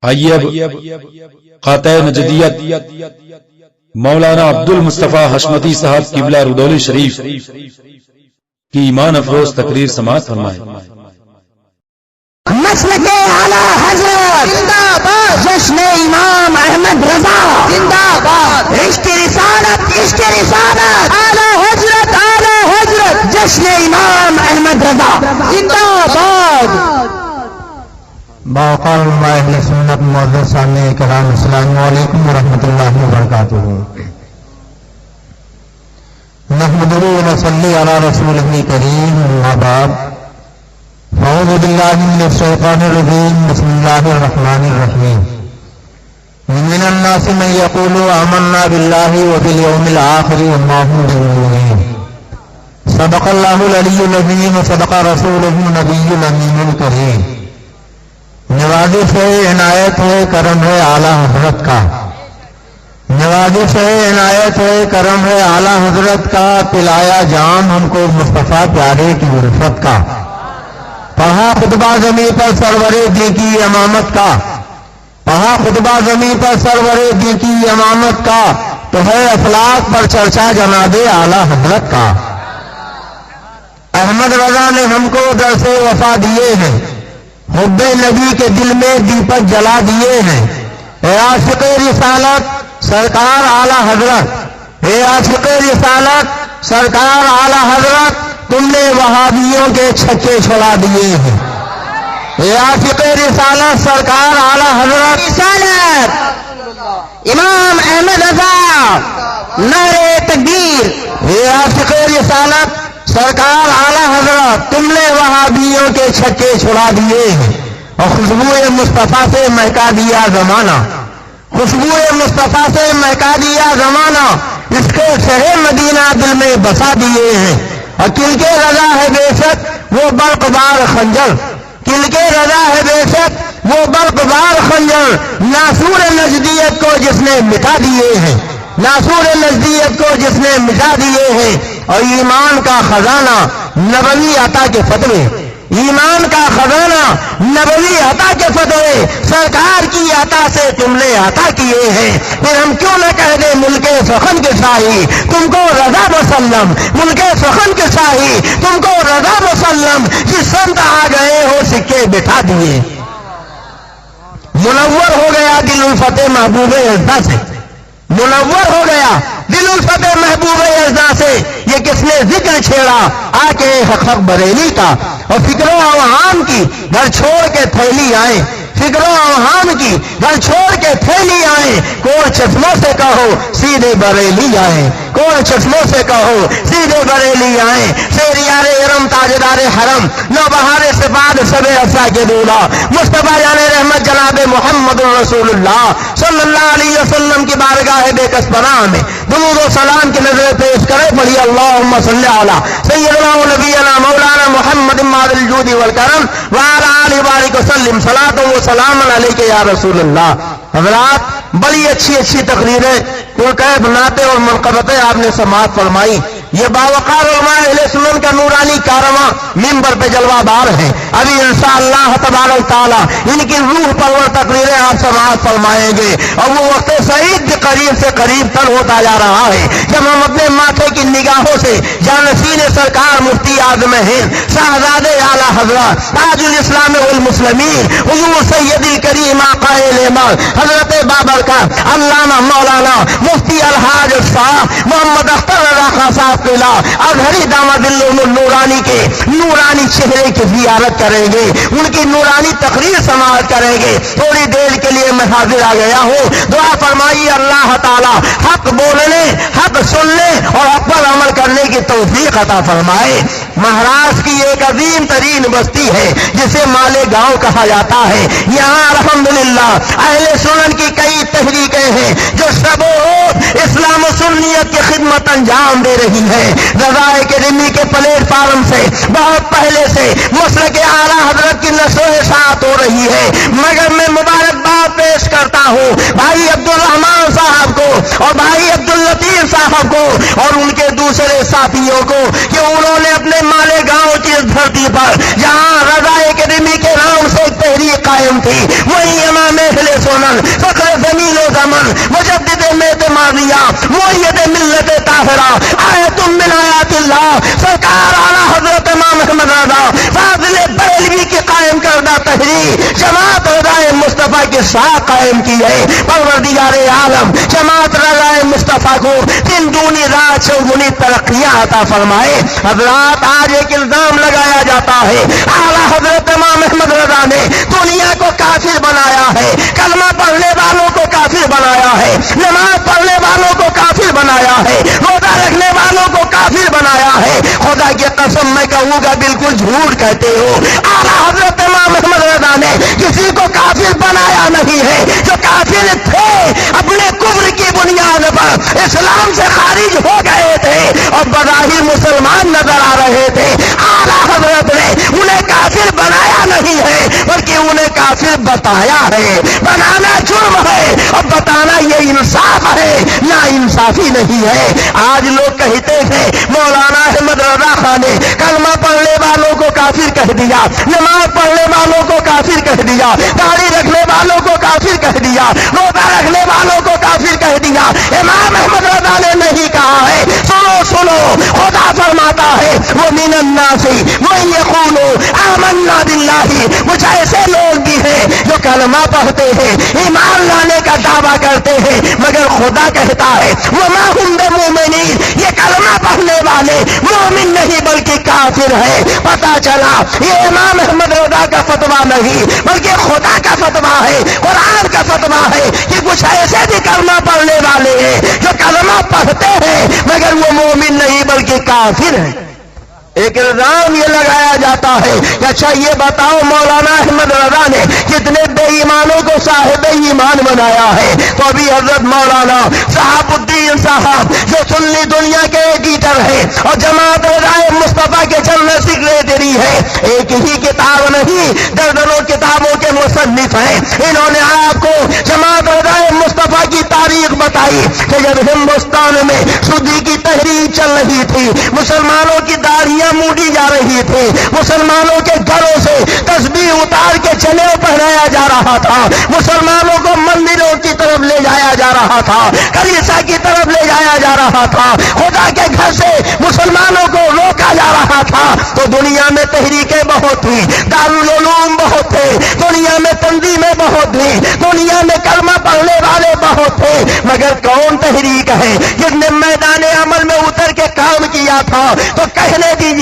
آئیے اب قاطع نجدیت مولانا عبد المصطفیٰ حشمتی صاحب قبلہ رودولی شریف کی ایمان افروز تقریر سماعت فرمائیں۔ مسلک اعلی حضرت زندہ باد، جشن امام احمد رضا زندہ باد، عشق رسالت اعلی حضرت جشن امام احمد رضا زندہ باد۔ باوقار علماء اہل سنت معزز سامعین کرام، السلام علیکم ورحمۃ اللہ وبرکاتہ۔ نحمدہ ونصلی علی رسولہ کریم، اما بعد، اعوذ باللہ من الشیطان الرجیم، بسم اللہ الرحمن الرحیم۔ من الناس من یقول آمنا باللہ وبالیوم الآخر وما هم بمؤمنین۔ صدق اللہ العلی العظیم وصدق رسولہ النبی الامین الکریم۔ نوازش ہے، عنایت ہے، کرم ہے اعلیٰ حضرت کا، نوازش ہے، عنایت ہے، کرم ہے اعلیٰ حضرت کا، پلایا جام ہم کو مصطفیٰ پیارے کی الفت کا، پڑھا خطبہ زمیں پر سرور دی کی امامت کا، پڑھا خطبہ زمیں پر سرور دی کی امامت کا، تو ہے افلاق پر چرچا جناب اعلیٰ حضرت کا۔ احمد رضا نے ہم کو درس وفا دیے ہیں، حب نبی کے دل میں دیپک جلا دیے ہیں۔ اے عاشق رسالت سرکار اعلیٰ حضرت، اے عاشق رسالت سرکار اعلیٰ حضرت، تم نے وہابیوں کے چھکے چھڑا دیے ہیں۔ اے عاشق رسالت سرکار اعلیٰ حضرت، رسالت امام احمد رضا نعرہ تکبیر۔ اے عاشق رسالت سرکار اعلیٰ حضرت، تم نے وہابیوں کے چھکے چھڑا دیے ہیں، اور خوشبو مصطفیٰ سے مہکا دیا زمانہ، خوشبو مصطفیٰ سے مہکا دیا زمانہ، اس کے شہر مدینہ دل میں بسا دیے ہیں۔ اور کل کے رضا ہے بے شک وہ برق بار خنجر، کل کے رضا ہے بے شک وہ برق بار خنجر، ناصور نجدیت کو جس نے مٹا دیے ہیں، ناصور نجدیت کو جس نے مٹا دیے ہیں۔ اور ایمان کا خزانہ نبوی عطا کے فتوے، ایمان کا خزانہ نبوی عطا کے فتوے سرکار کی عطا سے تم نے عطا کیے ہیں۔ پھر ہم کیوں نہ کہہ دیں ملک سخن کے شاہی تم کو رضا مسلم، ملک سخن کے شاہی تم کو رضا مسلم، جس سمت آ گئے ہو سکے بٹھا دیے۔ منور ہو گیا دل الفت محبوب اعزا سے، منور ہو گیا دل الفت محبوب اعزا سے، یہ کس نے ذکر چھیڑا آ کے حق بریلی کا، اور فکر و اوہام کی گھر چھوڑ کے تھیلی آئے، فکر و اوہام کی گھر چھوڑ کے تھیلی آئے، کوڑ چشموں سے کہو سیدھے بریلی آئے، کوڑ چشموں سے کہو سیدھے بریلی آئے۔ شہریار ارم تاجدار حرم نو بہار صفات سب افسا کے دولا مصطفیٰ جان رحمت جناب محمد رسول اللہ صلی اللہ علیہ وسلم کی بارگاہ بے کس پناہ میں درود و سلام کی نظر پیش کرے، پڑھی اللہم صلی علی سیدنا و نبینا مولانا محمد ماد الجود والکرم وعلی آلہ بارک وسلم صلاۃ و سلام علیک یا رسول اللہ۔ حضرات، بڑی اچھی اچھی تقریریں، کیف نعتیں اور منقبتیں آپ نے سماعت فرمائی۔ یہ باوقار علماء اہل سنت کا نورانی کارواں ممبر پہ جلوہ بار ہے۔ ابھی انشاءاللہ تبارک تعالی ان کی روح پرور تقریریں آپ سماعت فرمائیں گے، اور وہ وقت سعید بھی قریب سے قریب تر ہوتا جا رہا ہے جب ہم اپنے ماتھے کی نگاہوں سے جانشین سرکار مفتی اعظم ہند شہزادے اعلیٰ حضرت تاج الاسلام والمسلمین حضور سید الکریم آقا اعظم حضرت بابرکت علامہ مولانا مفتی الحاج صاحب محمد اختر رضا خان صاحب اظہری داماد النورانی کے نورانی چہرے کی زیارت کریں گے، ان کی نورانی تقریر سماعت کریں گے۔ تھوڑی دیر کے لیے میں حاضر آ گیا ہوں، دعا فرمائیے اللہ تعالی حق بولنے، حق سننے اور حق پر عمل کرنے کی توفیق عطا فرمائے۔ مہاراشٹر کی ایک عظیم ترین بستی ہے جسے مالیگاؤں کہا جاتا ہے، یہاں الحمدللہ اہل سنن کی کئی تحریکیں ہیں جو شب و روز اسلام و سنیت کی خدمت انجام دے رہی ہے۔ رضا اکیڈمی کے پلیٹ فارم سے بہت پہلے سے مسلک اعلیٰ حضرت کی نشر و اشاعت ہو رہی ہے، مگر میں مبارکباد پیش کرتا ہوں بھائی عبدالرحمان صاحب کو اور بھائی عبداللطیف صاحب کو اور ان کے دوسرے ساتھیوں کو کہ انہوں نے اپنے مالیگاؤں کی اس دھرتی پر جہاں رضا اکیڈمی کے نام سے ایک تحریک قائم تھی، وہی امام اہل دامن فخر زمین و زمن مجدد اعتمادیہ معید ملت طاہرہ آیت من آیات اللہ سرکار اعلیٰ حضرت امام احمد رضا فاضل بریلوی کی قائم کردہ تحریک جماعت رضائے مصطفیٰ کے ساتھ قائم کی ہے. پروردگار عالم جماعت رضائے مصطفیٰ کو دن دونی رات چوگنی ترقیاں عطا فرمائے. حضرات آج ایک الزام لگایا جاتا ہے اعلیٰ حضرت امام احمد رضا نے دنیا کو کافر بنایا ہے, کلمہ پڑھنے والوں کو کافر بنایا ہے, نماز پڑھنے والوں کو کافر بنایا ہے, روزہ رکھنے والوں کو کافر بنایا ہے. خدا کی قسم میں کہوں گا بالکل جھوٹ کہتے ہو. اعلیٰ حضرت امام احمد رضا نے کسی کو کافر بنایا نہیں ہے. جو کافر تھے اپنے کفر کی بنیاد پر اسلام سے خارج ہو گئے تھے اور بظاہر مسلمان نظر آ رہے تھے. اعلیٰ حضرت نے انہیں کافر بنایا نہیں ہے بلکہ انہیں کافر بتایا ہے. بنانا جرم ہے اور بتانا یہ انصاف ہے, نا انصافی نہیں ہے. آج لوگ کہتے ہیں مولانا احمد رضا خان نے کلمہ پڑھنے والوں کو کافر کہہ دیا, نماز پڑھنے والوں کو کافر کہہ دیا, داڑھی رکھنے والوں کو کافر کہہ دیا, روزہ رکھنے والوں کو کافر کہہ دیا. امام احمد رضا نے نہیں کہا ہے. سنو سنو, خدا فرماتا ہے وہ من الناس من یقول آمنا باللہ. کچھ ایسے لوگ بھی ہیں جو کلمہ پڑھتے ہیں, ایمان لانے کا دعویٰ کرتے ہیں, مگر خدا کہتا ہے وما هم بمؤمنین, یہ کلمہ پڑھنے والے مومن نہیں بلکہ کافر ہے. پتا چلا یہ امام احمد رضا کا فتویٰ نہیں بلکہ خدا کا فتویٰ ہے, قرآن کا فتویٰ ہے کہ کچھ ایسے بھی کلمہ پڑھنے والے ہیں جو کلمہ پڑھتے ہیں مگر وہ مومن نہیں بلکہ کافر ہے. ایک الزام یہ لگایا جاتا ہے کہ اچھا یہ بتاؤ مولانا احمد رضا نے کتنے بے ایمانوں کو صاحب ایمان بنایا ہے. تو ابھی حضرت مولانا صاحب الدین صاحب جو سنی دنیا کے ایڈیٹر ہے اور جماعت رضائے مصطفیٰ کے جنرل سیکریٹری ہے, ایک ہی کتاب نہیں درجنوں کتابوں کے مصنف ہیں. انہوں نے آپ کو جماعت رضائے مصطفیٰ کی تاریخ بتائی کہ جب ہندوستان میں شدی کی تحریک چل رہی تھی, مسلمانوں کی داڑھیاں موڑی جا رہی تھی, مسلمانوں کے گھروں سے تسبیح اتار کے جنیو پہنایا جا رہا تھا, مسلمانوں کو مندروں کی طرف لے جایا جا رہا تھا, کلیسا کی طرف لے جایا جا رہا تھا, خدا کے گھر سے مسلمانوں کو روکا جا رہا تھا. تو دنیا میں تحریکیں بہت تھیں, دارالعلوم بہت تھے, دنیا میں تنظیمیں بہت تھیں, دنیا میں کلمہ پڑھنے والے بہت تھے, مگر کون تحریک ہے جس نے میدان عمل میں اتر کے کام کیا تھا؟ تو کہنے دیجئے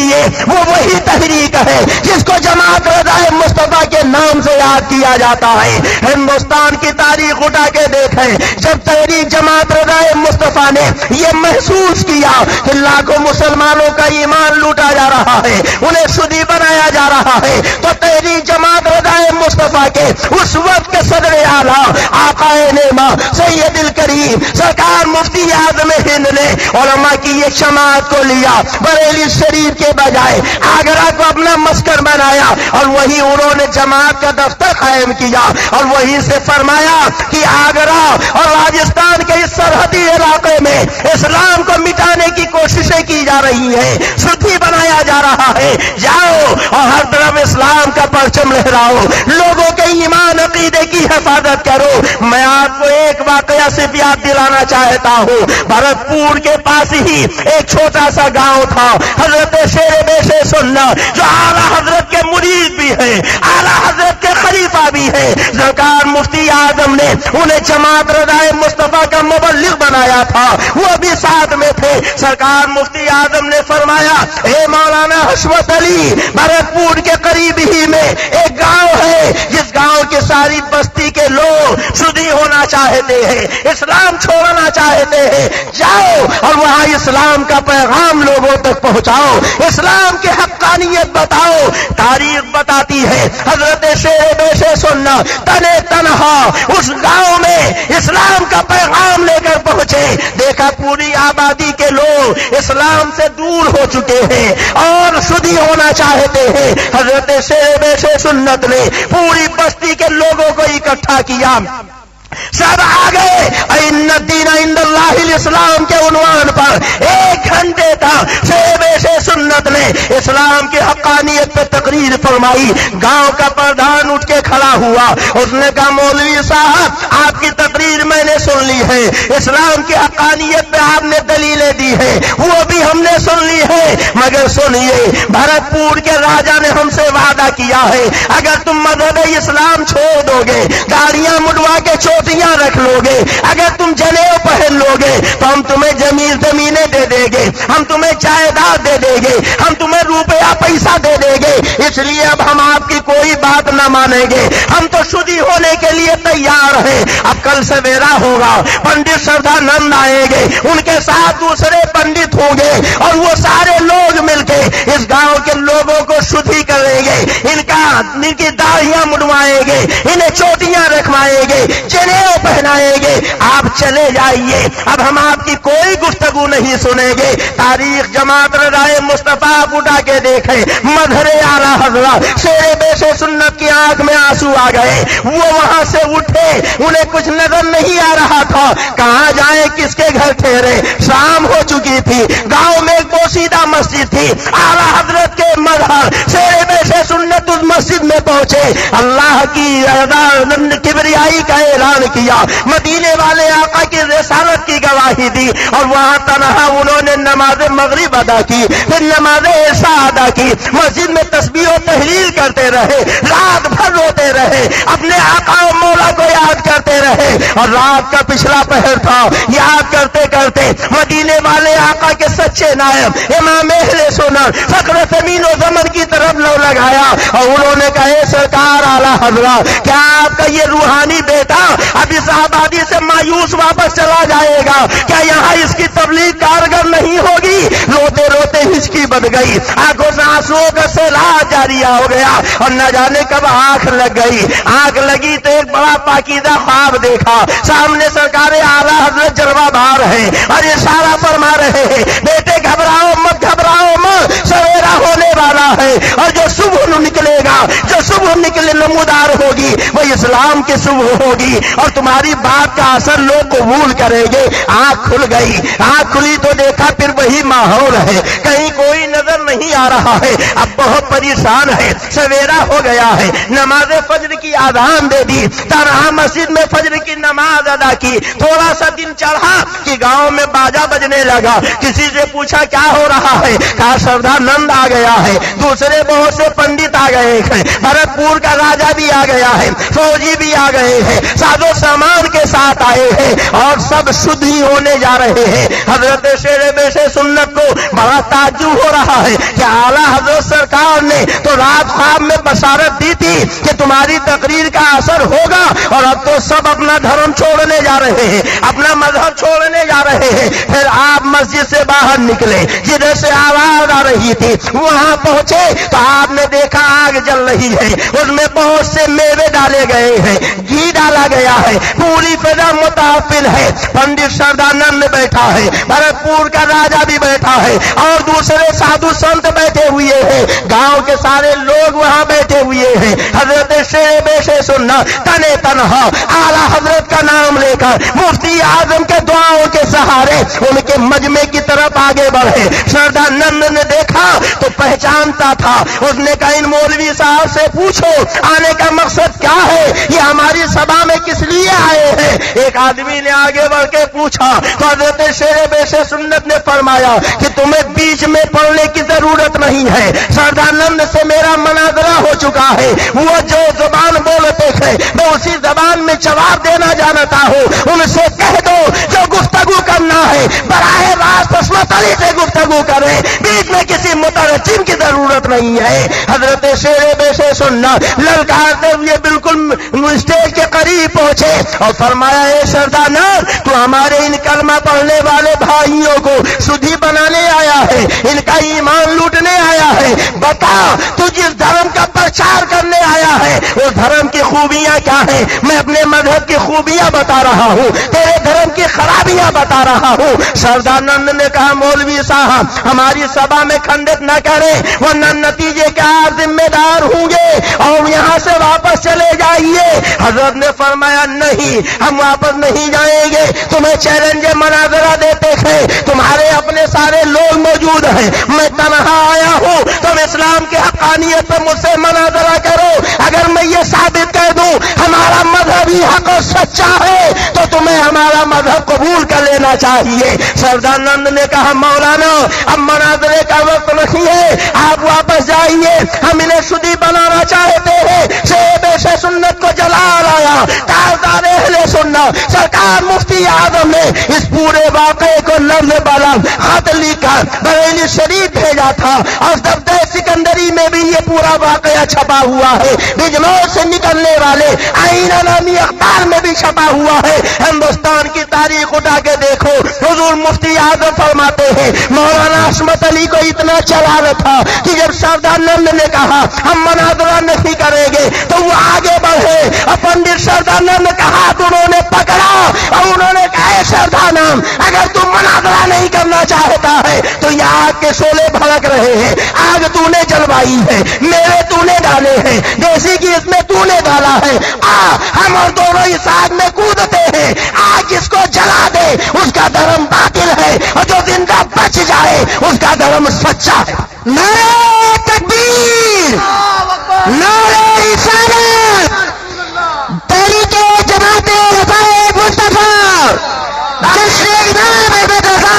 وہ وہی تحریک ہے جس کو جماعت رضائے مصطفیٰ کے نام سے یاد کیا جاتا ہے. ہندوستان کی تاریخ اٹھا کے دیکھیں, جب تحریک جماعت رضائے مصطفیٰ نے یہ محسوس کیا کہ لاکھوں مسلمانوں کا ایمان لوٹا جا رہا ہے, انہیں شدی بنایا جا رہا ہے, تو تحریک جماعت رضائے مصطفیٰ کے اس وقت کے صدر اعلیٰ آقا نعمہ سید الکریم سرکار مفتی اعظم ہند نے علماء کی یہ جماعت کو لیا, بریلی شریف کے بجائے آگرہ کو اپنا مسکن بنایا اور وہی انہوں نے جماعت کا دفتر قائم کیا اور وہیں سے فرمایا کہ آگرہ اور راجستھان کے اس سرحدی علاقے میں اسلام کو مٹانے کی کوششیں کی جا رہی ہیں, شدی بنایا جا رہا ہے. جاؤ اور ہر طرف اسلام کا پرچم لہراؤ, لوگوں کے ایمان عقیدے کی حفاظت کرو. میں آپ کو ایک واقعہ سے یاد دلانا چاہتا ہوں. بھرتپور کے پاس ہی ایک چھوٹا سا گاؤں تھا, حضرت شیر بیشے سننا جو اعلیٰ حضرت کے مرید بھی ہیں, اعلیٰ حضرت کے خلیفہ بھی ہیں, سرکار مفتی اعظم نے انہیں جماعت رضائے مصطفیٰ کا مبلغ بنایا تھا, وہ بھی ساتھ میں تھے. سرکار مفتی اعظم نے فرمایا اے مولانا حشمت علی, بھرتپور کے قریب ہی میں ایک گاؤں ہے جس گاؤں کی ساری بستی کے لوگ شدی ہونا چاہتے ہیں, اسلام چھوڑنا چاہتے ہیں, جاؤ اور وہاں اسلام کا پیغام لوگوں تک پہنچاؤ, اسلام کی حقانیت بتاؤ. تاریخ بتاتی ہے حضرت شیر بیشے سننا تنے تنہا اس گاؤں میں اسلام کا پیغام لے کر پہنچے. دیکھا پوری آبادی کے لوگ اسلام سے دور ہو چکے ہیں اور شدی ہونا چاہتے ہیں. حضرت شیر بیشے سنت نے پوری بستی کے لوگوں کو اکٹھا کیا, سب آ گئے ان الدین عند اللہ الاسلام کے عنوان پر 1 گھنٹے تک شیب سنت نے اسلام کی حقانیت پہ تقریر فرمائی. گاؤں کا پردھان اٹھ کے کھڑا ہوا, اس نے کہا مولوی صاحب آپ کی تقریر میں نے سن لی ہے, اسلام کی حقانیت پہ آپ نے دلیلیں دی ہیں وہ بھی ہم نے سن لی ہے, مگر سنیے بھرت پور کے راجا نے ہم سے وعدہ کیا ہے اگر تم مذہب اسلام چھوڑ دو گے, داڑیاں مڈوا کے چوٹیاں رکھ لو گے, اگر تم جنیو پہن لو گے تو ہم تمہیں زمینیں دے دیں گے, ہم تمہیں جائیداد دے دیں گے, ہم تمہیں روپیہ پیسہ دے دیں گے, اس لیے اب ہم آپ کی کوئی بات نہ مانیں گے, ہم تو شدی ہونے کے لیے تیار ہیں. اب کل سویرا ہوگا, پنڈت شردھانند آئیں گے, ان کے ساتھ دوسرے پنڈت ہوں گے اور وہ سارے لوگ مل کے اس گاؤں کے لوگوں کو شدھی کریں گے, ان کی داڑھیاں مڈوائیں گے, انہیں چوٹیاں رکھوائیں گے, جنیو پہنائیں گے. آپ چلے جائیے, اب ہم آپ کی کوئی گفتگو نہیں سنیں گے. تاریخ جماعت رضائے مصطفیٰ اٹھا کے دیکھیں, مظہر اعلیٰ حضرت شیر بیش سنت کی آنکھ میں آنسو آ گئے. وہ وہاں سے اٹھے, انہیں کچھ نظر نہیں آ رہا تھا, کہاں جائیں کس کے گھر ٹھہرے. شام ہو چکی تھی, گاؤں میں ایک بوسیدہ مسجد تھی, اعلیٰ حضرت کے مظہر شیر بیش سنت اس مسجد میں پہنچے, اللہ کی کبریائی کا اعلان کیا, مدینے والے آقا کی رسالت کی گواہی دی, اور وہاں تنہا انہوں نے نماز مغرب ادا کی, پھر نماز عشاء ادا کی, مسجد میں تسبیح و تحلیل کرتے رہے, رات بھر روتے رہے, اپنے آقا و مولا کو یاد کرتے رہے. اور رات کا پچھلا پہر تھا, یاد کرتے کرتے مدینے والے آقا کے سچے نائب امام اہل سنت فخر زمین و زمن کی طرف لو لگایا, اور انہوں نے کہا اے سرکار اعلیٰ حضرت, کیا آپ کا یہ روحانی بیٹا اب اس آبادی سے مایوس واپس چلا جائے گا؟ کیا یہاں اس کی تبلیغ کارگر نہیں ہوگی؟ روتے روتے ہچکی بن گئی, آنکھوں سے آنسوؤں کا سیلاب جاری ہو گیا, اور نہ جانے کب آنکھ لگ گئی. آنکھ لگی تو ایک بڑا پاکیزہ خواب دیکھا, سامنے سرکار اعلیٰ حضرت جلوہ بھار ہے اور اشارہ فرما رہے ہیں, بیٹے گھبراؤ مت, گھبراؤ مت, سویرا ہونے والا ہے, اور جو صبح نکلے گا, جو صبح نکلے نمودار ہوگی وہ اسلام کی صبح ہوگی, اور تمہاری بات کا اثر لوگ قبول کریں گے. آنکھ کھل گئی, آنکھ کھلی تو دیکھا پھر وہی ماحول ہے, کہیں کوئی نظر نہیں آ رہا ہے. اب بہت پریشان ہے, سویرا ہو گیا ہے, نماز فجر کی آذان دے دی, تنہا مسجد میں فجر کی نماز ادا کی. تھوڑا سا دن چڑھا کہ گاؤں میں باجا بجنے لگا, کسی سے پوچھا کیا ہو رہا ہے, کہا شردھانند آ گیا ہے, دوسرے بہت سے پنڈت آ گئے ہیں, بھرت پور کا راجا بھی آ گیا ہے, فوجی بھی آ گئے ہیں, ساز و سامان کے ساتھ آئے ہیں, اور سب شدھ ہی ہونے جا رہے ہیں. حضرت شیر بیش سنت کو بڑا تعجب ہو رہا ہے کہ اعلیٰ حضرت سرکار نے تو رات خواب میں بشارت دی تھی کہ تمہاری تقریر کا اثر ہوگا, اور اب تو سب اپنا دھرم چھوڑنے جا رہے ہیں, اپنا مذہب چھوڑنے جا رہے ہیں. پھر آپ مسجد سے باہر نکلے, جدھر سے آواز آ رہی تھی وہاں پہنچے تو آپ نے دیکھا آگ جل رہی ہے, اس میں بہت سے میوے ڈالے گئے ہیں, گھی ڈالا گیا ہے, پوری فضا متحفل ہے. پنڈت شردھانند بیٹھا ہے, بھرت پور کا راجا بھی بیٹھا ہے, اور دوسرے سادھو سنت بیٹھے ہوئے ہیں, گاؤں کے سارے لوگ وہاں بیٹھے ہوئے ہیں. حضرت شیر بیش سنت تنے تنہا اعلیٰ حضرت کا نام لے کر مفتی اعظم کے دعاؤں کے سہارے ان کے مجمع کی طرف آگے بڑھے. شردھانند نے دیکھا تو پہچانتا تھا, اس نے کہا ان مولوی صاحب سے پوچھو آنے کا مقصد کیا ہے, یہ ہماری سبھا میں کس لیے آئے ہیں. ایک آدمی نے آگے بڑھ کے پوچھا تو حضرت شیر بیش سنت نے فرمایا کہ تمہیں بیچ میں پڑھنے کی ضرورت نہیں ہے, شردھانند سے میرا مناظرہ ہو چکا ہے, وہ جو زبان بولتے تھے میں اسی زبان میں جواب دینا جانتا ہوں, ان سے کہہ دو جو گفتگو کرنا ہے براہ راست عصمت علی سے گفتگو کرے, بیچ میں کسی مترجم کی ضرورت نہیں ہے. حضرت شیر بیش سنت للکارتے ہوئے بالکل اسٹیج کے قریب پہنچے اور فرمایا اے شردھانند, تو ہمارے ان کلمہ پڑھنے والے بھائیوں کو شدھی بنانے آیا ہے, ان کا ایمان لوٹنے آیا ہے, بتا تو جس دھرم کا پرچار کرنے آیا ہے اس دھرم کی خوبیاں کیا ہیں. میں اپنے مذہب کی خوبیاں بتا رہا ہوں, تیرے دھرم کی خرابیاں بتا رہا ہوں. سردانند نے کہا مولوی صاحب ہماری سبھا میں کھنڈت نہ کریں ورنہ نتیجے کے آپ ذمہ دار ہوں گے اور یہاں سے واپس چلے جائیے. حضرت نے فرمایا نہیں ہم واپس نہیں جائیں گے. تمہیں چیلنج مناظرہ دیتے ہیں, تمہارے اپنے سارے لوگ موجود ہیں, میں تنہا آیا ہوں, تم اسلام کے حقانیت پر مجھ سے مناظرہ کرو. اگر میں یہ ثابت کر دوں ہمارا مذہب ہی حق اور سچا ہے تو تمہیں ہمارا مذہب قبول کر لینا چاہیے. سردانند نے کہا مولانا اب مناظرے کا وقت نہیں ہے, آپ واپس جائیے, ہم انہیں شدی بنانا چاہتے ہیں. شیخ سنت کو جلا لایا, تاجدار اہل سنت سرکار مفتی اعظم نے اس پورے واقعے کو لفظ بلفظ خط لکھ کر بریلی شریف بھیجا تھا اور دفتر سکندری میں بھی یہ پورا واقعہ چھپا ہوا ہے. بجنور سے نکلنے والے آئینہ نامی اخبار میں بھی چھپا ہوا ہے. ہندوستان کی تاریخ اٹھا کے دیکھو. حضور مفتی اعظم فرماتے ہیں مولانا عصمت علی کو اتنا چلانا تھا کہ جب سردانند نے کہا ہم مناظرہ نہیں کریں گے تو وہ آگے بڑھے اور پنڈت سردانند کا ہاتھ انہوں نے پکڑا اور انہوں نے کہا اے سردانند اگر تم مناظرہ نہیں کرنا چاہتا ہے تو یہ آگ کے شعلے بھڑک رہے ہیں, آگ تو نے جلوائی ہے, میرے تو نے ڈالے ہیں, دیسی کی اس میں تو نے ڈالا ہے, ہم اور دونوں اس آگ میں کودتے ہیں, آگ جس کو جلا دے اس کا دھرم باطل ہے اور جو زندہ بچ جائے اس کا دھرم سچا ہے. نعرہ تکبیر, نعرہ رسالت, تحریک جماعت رفاع مصطفیٰ, جشن امام احمد رضا.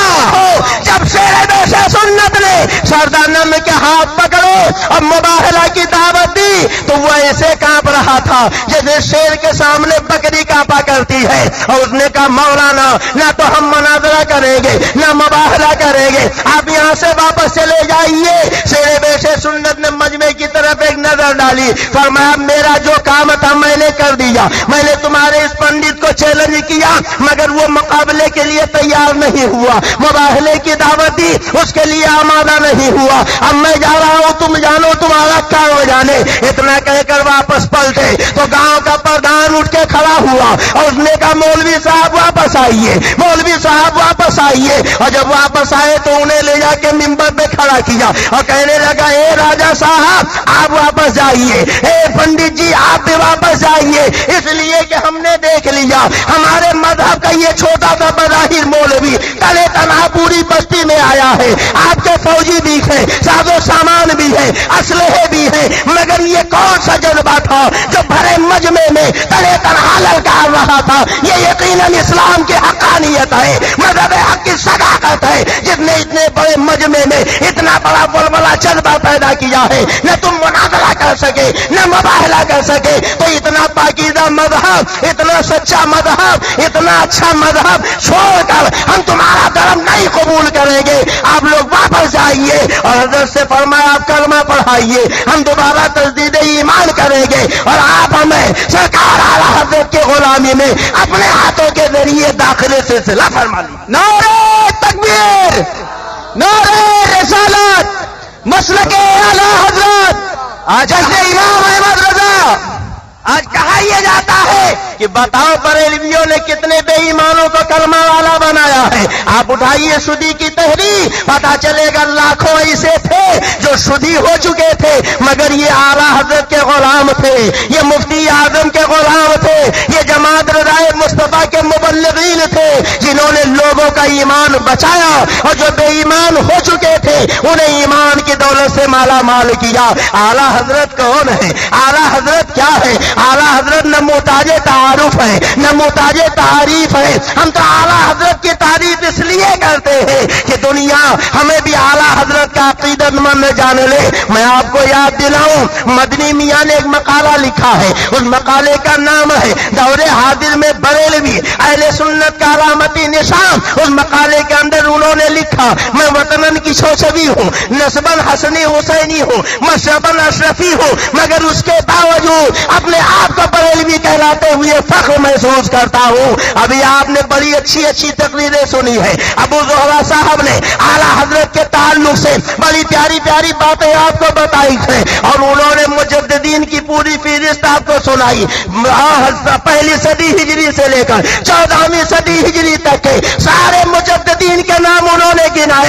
جب شیر بیش سنت نے سردانند کے ہاتھ پکڑے اور مباہلہ کی دعوت دی تو وہ ایسے کانپ رہا تھا جیسے شیر کے سامنے بکری کانپا کرتی ہے, اور اس نے کہا مولانا نہ تو ہم مناظرہ کریں گے نہ مباہلہ کریں گے, آپ یہاں سے واپس چلے جائیے. شیر بیش سنت نے مجمع کی طرف ایک نظر ڈالی, فرمایا میرا جو کام تھا میں نے کر دیا, میں نے تمہارے اس پنڈت کو چیلنج کیا مگر وہ مقابلے کے لیے تیار نہیں ہوا, مباہلے کی دعوت دی اس کے لیے آمادہ نہیں ہوا, اب میں جا رہا ہوں تم جانو تمہارا کیا ہو جانے. اتنا کہہ کر واپس پلٹے تو گاؤں کا پردھان اٹھ کے کھڑا ہوا اور اس نے کہا مولوی صاحب واپس آئیے, مولوی صاحب واپس آئیے. اور جب واپس آئے تو انہیں لے جا کے ممبر پہ کھڑا کیا اور کہنے لگا اے راجا صاحب آپ واپس جائیے, اے پنڈت جی آپ بھی واپس جائیے, اس لیے کہ ہم نے دیکھ لیا ہمارے مذہب کا یہ چھوٹا سا بظاہر مولوی تلے تنہا پوری بستی میں آیا ہے, آپ کے فوجی بھی ہیں, ساز و سامان بھی ہے, اسلحے بھی ہیں, مگر یہ کون سا جذبہ تھا جو بھرے مجمع میں تلے تنہا للکار رہا تھا. یہ یقیناً اسلام کی حقانیت ہے, مذہب حق کی صداقت ہے جس نے اتنے بڑے مجمع میں اتنا بڑا بلبلا جذبہ پیدا کیا ہے. نہ تم مناظرہ کر سکے نہ مباہلہ کر سکے تو اتنا پاکیزہ مذہب, اتنا سچا مذہب, اتنا اچھا مذہب چھوڑ کر ہم تمہارا دھرم نہیں قبول کریں گے, آپ لوگ واپس جائیے. اور حضرت سے فرمایا آپ کلمہ پڑھائیے, ہم دوبارہ تجدید ایمان کریں گے اور آپ ہمیں سرکار اعلیٰ حضرت کے غلامی میں اپنے ہاتھوں کے ذریعے داخلے سے صلہ فرما لی. نعرہ تکبیر, نعرہ رسالت, مسلک اعلیٰ حضرت جشن امام احمد رضا. آج کہا یہ جاتا ہے کہ بتاؤ بریلویوں نے کتنے بے ایمانوں کو کلمہ والا بنایا ہے. آپ اٹھائیے شدی کی تحریر, پتا چلے گا لاکھوں ایسے تھے جو شدی ہو چکے تھے مگر یہ اعلیٰ حضرت کے غلام تھے, یہ مفتی اعظم کے غلام تھے, یہ جماعت رضائے مصطفیٰ کے مبلغین تھے جنہوں نے لوگوں کا ایمان بچایا اور جو بے ایمان ہو چکے تھے انہیں ایمان کی دولت سے مالا مال کیا. اعلیٰ حضرت کون ہے, اعلیٰ حضرت کیا ہے؟ اعلیٰ حضرت نہ محتاج تعارف ہے نہ محتاج تعریف ہے. ہم تو اعلیٰ حضرت کی تعریف اس لیے کرتے ہیں کہ دنیا ہمیں بھی اعلیٰ حضرت کا عقیدت مند جان لے. میں آپ کو یاد دلاؤں مدنی میاں نے ایک مقالہ لکھا ہے, اس مقالے کا نام ہے دور حاضر میں بریلوی اہل سنت کا علامتی نشان. اس مقالے کے اندر انہوں نے لکھا میں وطنن کی شوشبی ہوں, نسباً حسنی حسینی ہوں, مشرباً اشرفی ہوں, مگر اس کے باوجود اپنے آپ کو بریلوی کہلاتے ہوئے فخر محسوس کرتا ہوں. ابھی آپ نے بڑی اچھی اچھی تقریریں سنی ہے, ابو زہرا صاحب نے اعلیٰ حضرت کے تعلق سے بڑی پیاری پیاری باتیں آپ کو بتائی ہیں اور انہوں نے مجددین کی پوری فہرست آپ کو سنائی. پہلی صدی ہجری سے لے کر 14ویں صدی ہجری تک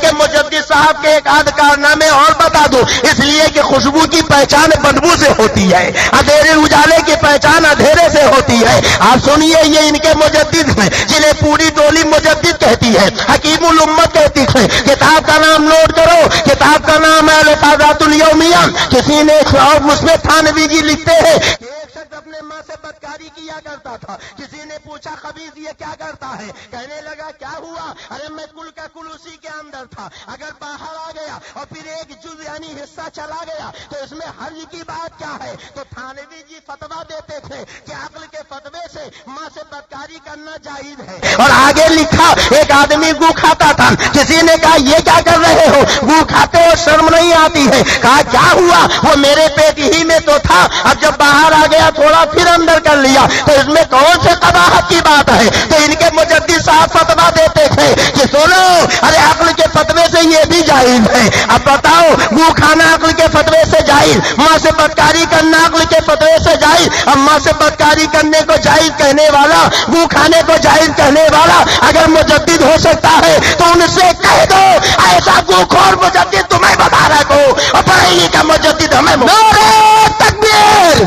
کے مجدد صاحب کے ایک آدھ کارنامے اور بتا دوں، اس لیے کہ خوشبو کی پہچان بدبو سے ہوتی ہے، اندھیرے اجالے کی پہچان اندھیرے سے ہوتی ہے۔ آپ سنیے، یہ ان کے مجدد ہیں جنہیں پوری ٹولی مجدد کہتی ہے، حکیم الامت کہتی ہے۔ کتاب کا نام نوٹ کرو، کتاب کا نام ہے الفاظات الیومیہ۔ کسی نے اور مسلم تھانوی جی لکھتے ہیں، ایک شخص اپنے ماں سے بدکاری کیا کرتا تھا، کسی نے پوچھا خبیث یہ کیا کرتا ہے؟ کہنے لگا کیا ہوا؟ ارے میں کل کا کل اسی کے اندر تھا، اگر باہر آ گیا اور پھر ایک جز یعنی حصہ چلا گیا تو اس میں حرج کی بات کیا ہے؟ تو تھانوی جی فتویٰ دیتے تھے کہ عقل کے فتوے سے ماں سے بدکاری کرنا جائز ہے۔ اور آگے لکھا، ایک آدمی گو کھاتا تھا، کسی نے کہا یہ کیا کر رہے ہو؟ گو کھاتے ہو شرم نہیں آتی ہے؟ کہا کیا ہوا؟ وہ میرے پیٹ ہی میں تو تھا، اب جب باہر آ گیا تھوڑا پھر اندر کر لیا، تو اس میں کون سے قباحت کی بات ہے؟ تو ان کے مجدد صاحب فتویٰ دیتے تھے کہ سنو، ارے عقل کے فتوے سے یہ بھی جائز ہے۔ اب بتاؤ، گو کھانا عقل کے فتوے سے جائز، ماں سے بدکاری کرنا عقل کے فتوے سے جائز۔ اب ماں سے بدکاری کرنے کو جائز کہنے والا، گو کھانے کو جائز کہنے والا اگر مجدد ہو سکتا ہے تو ان سے کہہ دو ایسا گو خور مجدد تمہیں بتا رہا کو، اور پڑھائی کا مجدد ہمیں نعرہ تکبیر،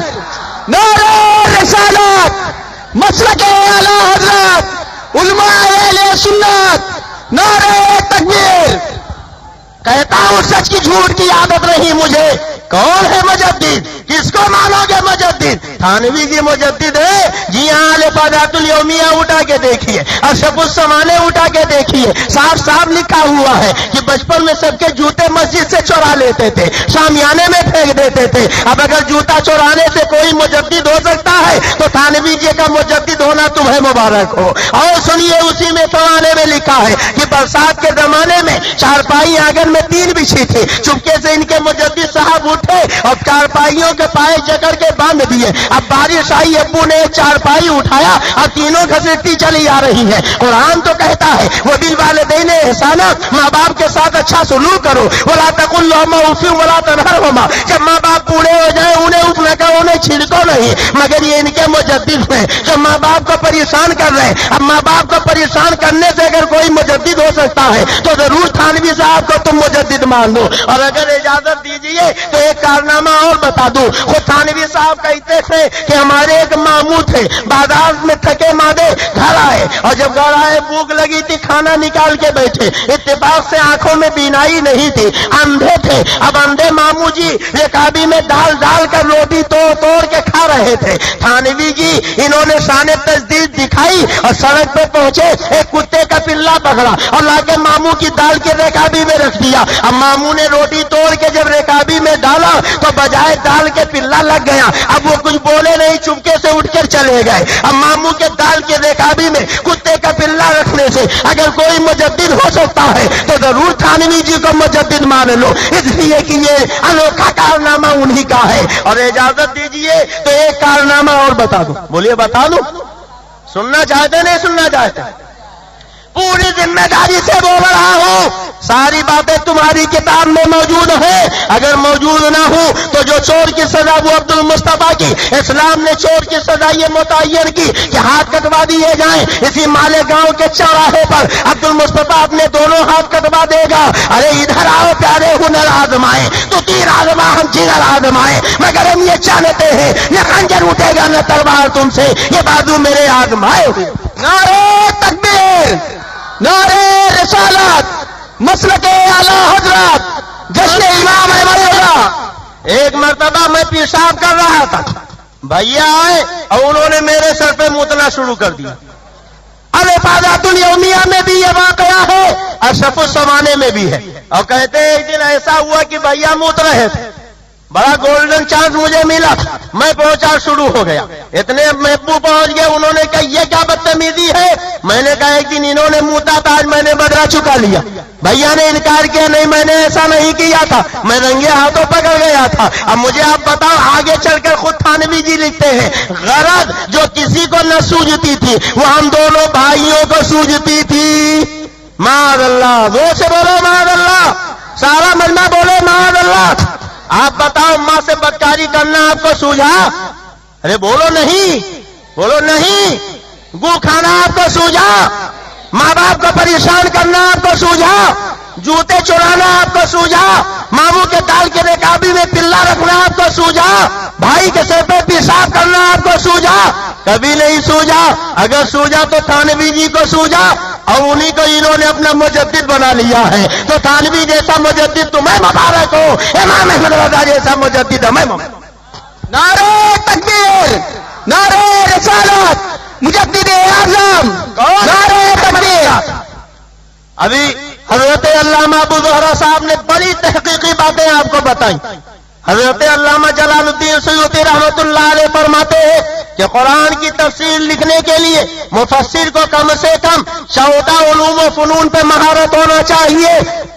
نعرہ رسالت، مسلک اعلی حضرت علماء اہل سنت، نعرہ تکبیر۔ کہتا ہوں سچ کی جھوٹ کی عادت نہیں مجھے۔ کون ہے مجدد؟ کس کو مانو گے مجدد؟ تھانوی کی مجدد ہے؟ جی ہاں، الفاظات الیومیہ اٹھا کے دیکھیے، اشرف السمانے اٹھا کے دیکھیے، صاف صاف لکھا ہوا ہے کہ بچپن میں سب کے جوتے مسجد سے چورا لیتے تھے، شامیانے میں پھینک دیتے تھے۔ اب اگر جوتا چورانے سے کوئی مجدد ہو سکتا ہے تو تھانوی جی کا مجدد ہونا تمہیں مبارک ہو۔ اور سنیے، اسی میں فوانے میں لکھا ہے کہ برسات کے زمانے میں چارپائی آنگن میں 3 بچھی تھی، چپکے سے ان کے مجدد صاحب اٹھے اور چارپائیوں کے پائے جکڑ کے باندھ دیے۔ اب بارش آئی، ابو نے چارپائی اٹھایا اور تینوں گھسیٹتی چلی آ رہی ہے۔ قرآن تو کہتا ہے وبالوالدین احسانا، ماں باپ کے ساتھ اچھا سلوک کرو، ولا تقل لهما اف ولا تنهرهما۔ جب ماں باپ بوڑھے ہو جائیں انہیں اف نہ کرو، انہیں چھڑکو نہیں، مگر یہ ان کے مجدد ہیں جو ماں باپ کو پریشان کر رہے ہیں۔ اب ماں باپ کو پریشان کرنے سے اگر کوئی مجدد ہو سکتا ہے تو ضرور تھانوی صاحب کو تم مجدد مان دو۔ اور اگر اجازت دیجیے تو ایک کارنامہ اور بتا دوں۔ خود تھانوی صاحب کہتے تھے کہ ہمارے ایک ماموں تھے، بازار میں تھکے مادے گھر آئے، اور جب گھر آئے بھوک لگی تھی، کھانا نکال کے بیٹھے، اتفاق سے آنکھوں میں بینائی نہیں تھی، اندھے تھے۔ اب اندھے ماموں جی رکابی میں ڈال ڈال کر روٹی توڑ توڑ کے کھا رہے تھے۔ تھانوی جی انہوں نے شان تجدید دکھائی اور سڑک پہ پہنچے، ایک کتے کا پلا پکڑا اور لا کے ماموں کی دال کے رکابی میں رکھ دیا۔ اب ماموں نے روٹی توڑ کے جب رکابی میں ڈالا تو بجائے دال کے پلا لگ گیا۔ اب وہ کچھ بولے نہیں، چپکے سے اٹھ کر چلے گئے۔ اب ماموں کے دال کے رکابی میں کتے کا پلا رکھنے سے اگر کوئی مجدد ہو سکتا ہے تو ضرور تھانوی جی کو مجدد مان لو، اس لیے کہ یہ انوکھا کارنامہ انہی کا ہے۔ اور اجازت دیجیے تو ایک کارنامہ اور بتا دوں۔ بولیے بتا دوں، سننا چاہتے نہیں سننا چاہتے؟ پوری ذمہ داری سے بول رہا ہوں، ساری باتیں تمہاری کتاب میں موجود ہیں، اگر موجود نہ ہو تو جو چور کی سزا وہ عبد المصطفیٰ کی، اسلام نے چور کی سزا یہ متعین کی کہ ہاتھ کٹوا دیے جائیں۔ اسی مالیگاؤں کے چوراہے پر عبد المصطفیٰ اپنے دونوں ہاتھ کٹوا دے گا۔ ارے ادھر آؤ پیارے، ہنر آزمائے تو تیر آزما، ہم جگر آزمائے، مگر ہم یہ جانتے ہیں نہ خنجر اٹھے گا نہ تلوار تم سے، یہ بازو میرے آزمائے ہوئے۔ نعرہ تکبیر، نعرہ رسالت، مسلک اعلی حضرت جشن امام احمد رضا۔ ایک مرتبہ میں پیشاب کر رہا تھا، بھیا آئے اور انہوں نے میرے سر پہ موتنا شروع کر دیا۔ الفاظات الیومیہ میں بھی یہ واقعہ ہے، اشرف السمانے میں بھی ہے۔ اور کہتے ہیں ایک دن ایسا ہوا کہ بھیا موت رہے تھے، بڑا گولڈن چانس مجھے ملا، میں پہنچا شروع ہو گیا۔ اتنے محبوب پہنچ گئے، انہوں نے کہا یہ کیا بدتمیزی ہے؟ میں نے کہا ایک دن انہوں نے موتا تھا، آج میں نے بدلہ چکا لیا۔ بھیا نے انکار کیا، نہیں میں نے ایسا نہیں کیا تھا، میں رنگے ہاتھوں پکڑ گیا تھا۔ اب مجھے آپ بتاؤ، آگے چل کر خود تھانوی جی لکھتے ہیں غرض جو کسی کو نہ سوجتی تھی وہ ہم دونوں بھائیوں کو سوجتی تھی۔ معاذ اللہ، زور سے بولو معاذ اللہ، سارا مجمع بولے معاذ اللہ۔ آپ بتاؤ، ماں سے بدکاری کرنا آپ کو سوجھا؟ ارے بولو نہیں، بولو نہیں۔ گو کھانا آپ کو سوجھا؟ ماں باپ کو پریشان کرنا آپ کو سوجھا؟ جوتے چرانا آپ کو سوجا؟ ماموں کے دال کے رکابی میں پلا رکھنا آپ کو سوجا؟ بھائی کے سر پہ پیشاب کرنا آپ کو سوجا؟ کبھی نہیں سوجا۔ اگر سوجا تو تھانوی جی کو سوجا، اور انہی کو انہوں نے اپنا مجدد بنا لیا ہے۔ تو تھانوی جیسا مجدد تمہیں مبارک ہو، امام احمد رضا جیسا مجدد ہمیں مبارک۔ نعرہ تکبیر، نعرہ رسالت، مجدد اعظم، نعرہ تکبیر۔ ابھی حضرت علامہ ابو زہرا صاحب نے بڑی تحقیقی باتیں آپ کو بتائیں۔ حضرت علامہ جلال الدین سیوطی رحمۃ اللہ علیہ فرماتے ہیں کہ قرآن کی تفسیر لکھنے کے لیے مفسر کو کم سے کم 14 علوم و فنون پہ مہارت ہونا چاہیے۔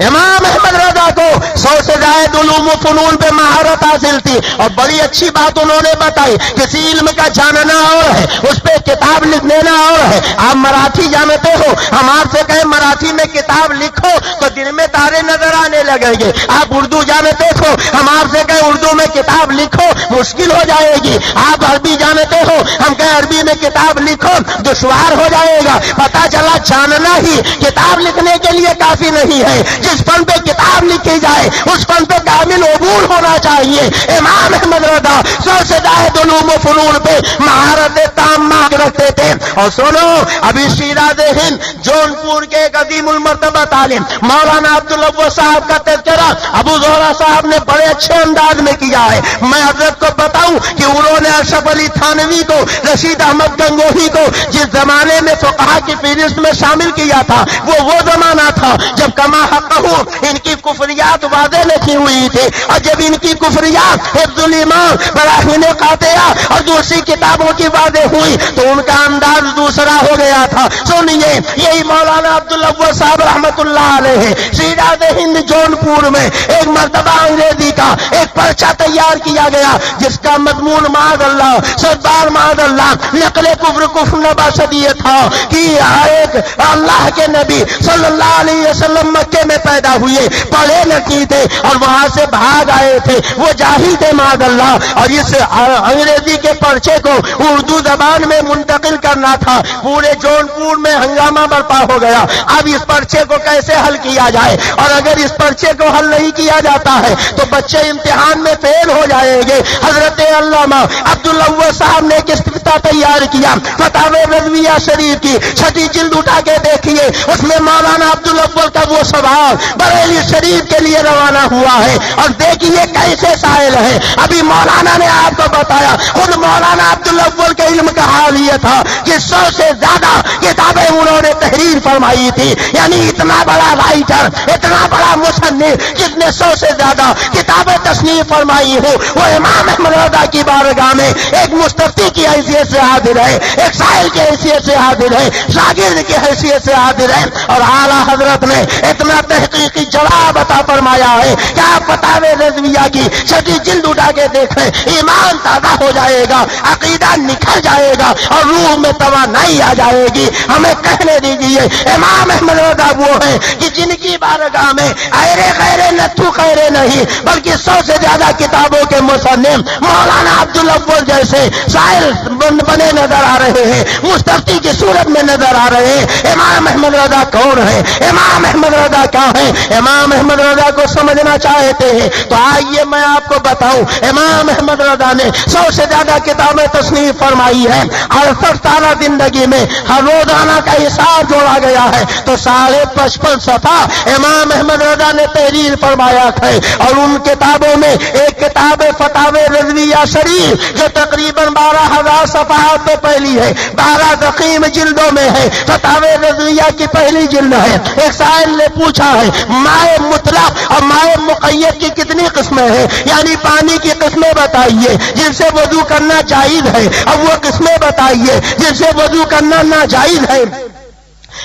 امام احمد رضا کو 100 سے زائد علوم و فنون پہ مہارت حاصل تھی، اور بڑی اچھی بات انہوں نے بتائی، کسی علم کا جاننا اور ہے، اس پہ کتاب لکھ دینا اور ہے۔ آپ مراٹھی جانتے ہو، ہم آپ سے کہیں مراٹھی میں کتاب لکھو تو دن میں تارے نظر آنے لگیں گے۔ آپ اردو جانتے ہو، ہم آپ سے کہیں اردو میں کتاب لکھو مشکل ہو جائے گی۔ آپ عربی جانتے ہو، ہم کہیں عربی میں کتاب لکھو دشوار ہو جائے گا۔ پتہ چلا جاننا ہی کتاب لکھنے کے لیے کافی نہیں ہے، جس فن پہ کتاب لکھی جائے اس فن پہ کامل عبور ہونا چاہیے۔ امام احمد رضا 100 سے زائد علوم و فنون پہ مہارت تامہ رکھتے تھے۔ اور سنو، ابھی شیراز ہند جونپور کے ایک عظیم المرتبہ عالم مولانا عبداللہ صاحب کا تذکرہ ابو زہرا صاحب نے بڑے اچھے انداز میں کیا ہے۔ میں حضرت کو بتاؤں کہ انہوں نے اشرف علی تھانوی کو، رشید احمد گنگوہی کو جس زمانے میں فقہا کی فہرست میں شامل کیا تھا، وہ زمانہ تھا جب کما حقہ ان کی کفریات واضح نہیں ہوئی تھی، اور جب ان کی کفریات حفظ الایمان، براہین قاطعہ اور دوسری کتابوں کی واضح ہوئی تو ان کا انداز دوسرا ہو گیا تھا۔ سنیے، یہی مولانا عبداللہ صاحب رحمت اللہ علیہ شیراز ہند جونپور میں ایک مرتبہ انگریزی کا ایک پرچہ تیار کیا گیا جس کا مضمون معاذ اللہ سردار معاذ اللہ نقل کفر نباشد یہ تھا کہ ایک اللہ کے نبی صلی اللہ علیہ وسلم مکے میں پیدا ہوئے، پڑھے لکھے تھے اور وہاں سے بھاگ آئے تھے، وہ جاہل تھے معاذ اللہ، اور اس انگریزی کے پرچے کو اردو زبان میں منتقل کرنا تھا۔ پورے جونپور میں ہنگامہ برپا ہو گیا۔ اب اس پرچے کو کیسے حل کیا جائے، اور اگر اس پرچے کو حل نہیں کیا جاتا ہے تو بچے امتحان میں فیل ہو جائیں گے۔ حضرت علامہ عبداللہ صاحب نے ایک استفتاء تیار کیا، فتاوی رضویہ شریف کی 6 جلد اٹھا کے دیکھیے، اس میں مولانا عبداللہ کا وہ سوال بریلی شریف کے لیے روانہ ہوا ہے، اور دیکھیے کیسے سائل ہے۔ ابھی مولانا نے آپ کو بتایا، خود مولانا عبداللہ کے علم کا حال یہ تھا کہ 100 سے زیادہ کتابیں انہوں نے تحریر فرمائی تھی، یعنی اتنا بڑا رائٹر، اتنا بڑا مصنف جس نے 100 سے زیادہ کتابیں تصنیف فرمائی ہو، وہ امام احمد رضا کی بارگاہ میں ایک مستفتی کی حیثیت سے حاضر ہے، ایک سائل کی حیثیت سے حاضر ہے، شاگرد کی حیثیت سے حاضر ہے، اور اعلیٰ حضرت نے اتنا تحقیقی جواب عطا فرمایا ہے کہ آپ فتاوی رضویہ کی 6 جلد اٹھا کے دیکھیں، ایمان تازہ ہو جائے گا، عقیدہ نکھر جائے گا، اور روح میں توانائی آ جائے گی۔ ہمیں کہنے دیجیے، امام احمد رضا وہ ہیں کہ جن کی بارگاہ میں ایرے خیرے نتھو خیرے نہیں بلکہ 100 سے زیادہ کتابوں کے مصنف مولانا عبداللہ جیسے سائل بنے نظر آ رہے ہیں، مستفتی کی صورت میں نظر آ رہے ہیں۔ امام احمد رضا کون ہے؟ امام احمد رضا کیا ہے؟ امام احمد رضا کو سمجھنا چاہتے ہیں تو آئیے میں آپ کو بتاؤں، امام احمد رضا نے 100 سے زیادہ کتابیں تصنیف فرمائی ہیں، 68 سالہ زندگی میں ہر روزانہ کا حساب جوڑا گیا ہے تو 55 صفحہ امام احمد رضا نے تحریر فرمایا ہے، اور ان کتابوں میں ایک کتاب فتاوی رضویہ شریف جو تقریباً 12,000 صفحات پہ پہلی ہے، 12 ضخیم جلدوں میں ہے، فتاوی رضویہ کی پہلی جلد ہے۔ ایک سائل نے پوچھا ہے مائع مطلق اور مائع مقید کی کتنی قسمیں ہیں، یعنی پانی کی قسمیں بتائیے جن سے وضو کرنا جائز ہے، اور وہ قسمیں بتائیے جن سے وضو کرنا ناجائز ہے۔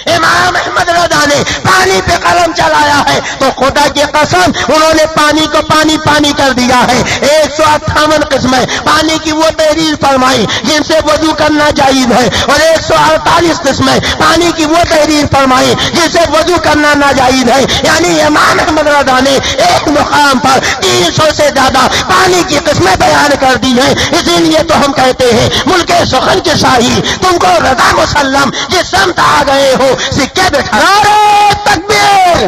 امام احمد رضا نے پانی پہ قلم چلایا ہے تو خدا کی قسم انہوں نے پانی کو پانی پانی کر دیا ہے۔ 158 قسمیں پانی کی وہ تحریر فرمائی جن سے وضو کرنا جائز ہے، اور 148 قسمیں پانی کی وہ تحریر فرمائی جن سے وضو کرنا ناجائز ہے، یعنی امام احمد رضا نے ایک مقام پر 300 سے زیادہ پانی کی قسمیں بیان کر دی ہیں۔ اسی لیے تو ہم کہتے ہیں ملک سخن کے شاہی تم کو رضا مسلم، جس سمت آ گئے ہو سکے بٹھا۔ نعرہ تکبیر،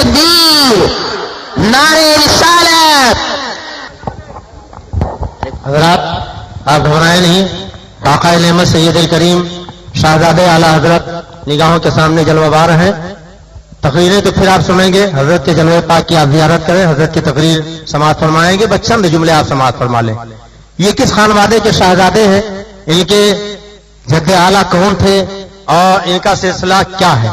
تکبیر، نعرہ رسالت۔ حضرات آپ گھبرائیں نہیں، آقا نعمت سید الکریم شہزادے اعلیٰ حضرت نگاہوں کے سامنے جلوہ بار ہیں۔ تقریریں تو پھر آپ سنیں گے، حضرت کے جلوے پاک کی آپ زیارت کریں، حضرت کی تقریر سماعت فرمائیں گے، بس چند جملے آپ سماعت فرما لیں۔ یہ کس خانوادے کے شہزادے ہیں، ان کے جد اعلیٰ کون تھے اور ان کا سلسلہ کیا ہے؟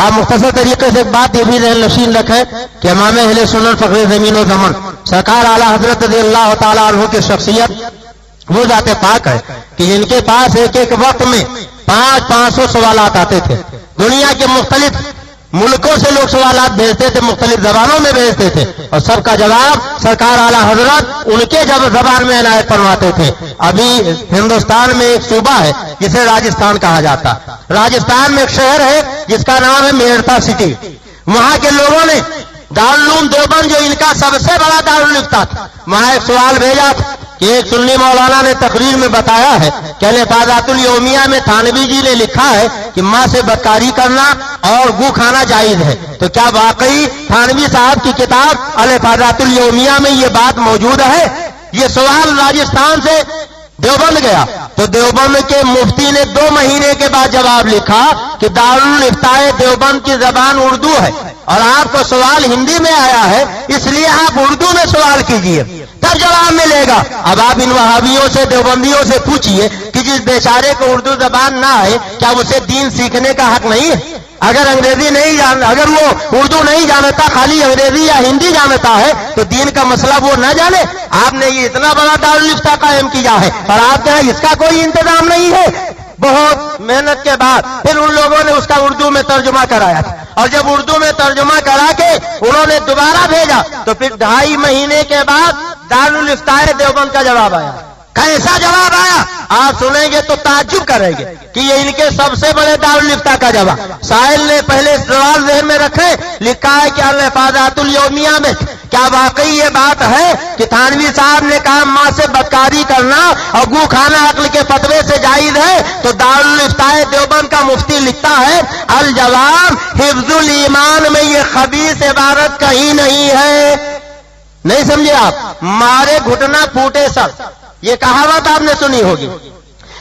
آپ مختصر طریقے سے ایک بات یہ بھی ذہن نشین رکھیں کہ امام اہل سنت فخر زمین و زمن سرکار اعلیٰ حضرت رضی اللہ تعالیٰ عنہ کی شخصیت وہ ذات پاک ہے کہ ان کے پاس ایک ایک وقت میں 500 سوالات آتے تھے۔ دنیا کے مختلف ملکوں سے لوگ سوالات بھیجتے تھے، مختلف زبانوں میں بھیجتے تھے، اور سب کا جواب سرکار اعلیٰ حضرت ان کے زبان میں عنایت فرماتے تھے۔ ابھی ہندوستان میں ایک صوبہ ہے جسے راجستھان کہا جاتا ہے، راجستھان میں ایک شہر ہے جس کا نام ہے میرٹھا سٹی۔ وہاں کے لوگوں نے دارالعلوم دیوبند جو ان کا سب سے بڑا دارالفتہ تھا، وہاں ایک سوال بھیجا تھا کہ ایک سنی مولانا نے تقریر میں بتایا ہے کہ الفاظات الیومیہ میں تھانوی جی نے لکھا ہے کہ ماں سے بدکاری کرنا اور گو کھانا جائز ہے، تو کیا واقعی تھانوی صاحب کی کتاب الفاظات الیومیہ میں یہ بات موجود ہے؟ یہ سوال راجستھان سے دیوبند گیا تو دیوبند کے مفتی نے 2 مہینے کے بعد جواب لکھا کہ دارالفتاء دیوبند کی زبان اردو ہے اور آپ کو سوال ہندی میں آیا ہے، اس لیے آپ اردو میں سوال کیجئے تب جواب ملے گا۔ اب آپ ان وہابیوں سے دیوبندیوں سے پوچھئے کہ جس بیچارے کو اردو زبان نہ آئے کیا اسے دین سیکھنے کا حق نہیں ہے؟ اگر انگریزی نہیں اگر وہ اردو نہیں جانتا، خالی انگریزی یا ہندی جانتا ہے تو دین کا مسئلہ وہ نہ جانے؟ آپ نے یہ اتنا بڑا دارالفتہ قائم کیا ہے اور آپ کے یہاں اس کا کوئی انتظام نہیں ہے۔ بہت محنت کے بعد پھر ان لوگوں نے اس کا اردو میں ترجمہ کرایا تھا، اور جب اردو میں ترجمہ کرا کے انہوں نے دوبارہ بھیجا تو پھر 2.5 مہینے کے بعد دارالفتاء دیوبند کا جواب آیا۔ کیسا جواب آیا آپ سنیں گے تو تعجب کریں گے کہ یہ ان کے سب سے بڑے دارالفتاء کا جواب۔ سائل نے پہلے سوال ذہن میں رکھے، لکھا ہے کہ الفاظات الیومیہ میں کیا واقعی یہ بات ہے کہ تھانوی صاحب نے کہا ماں سے بدکاری کرنا اور گو کھانا عقل کے فتوے سے جائز ہے؟ تو دارالفتاء دیوبند کا مفتی لکھتا ہے الجواب حفظ الایمان میں یہ خبیث عبارت کہیں نہیں ہے۔ نہیں سمجھے آپ؟ مارے گھٹنا پھوٹے سر، یہ کہاوت آپ نے سنی ہوگی۔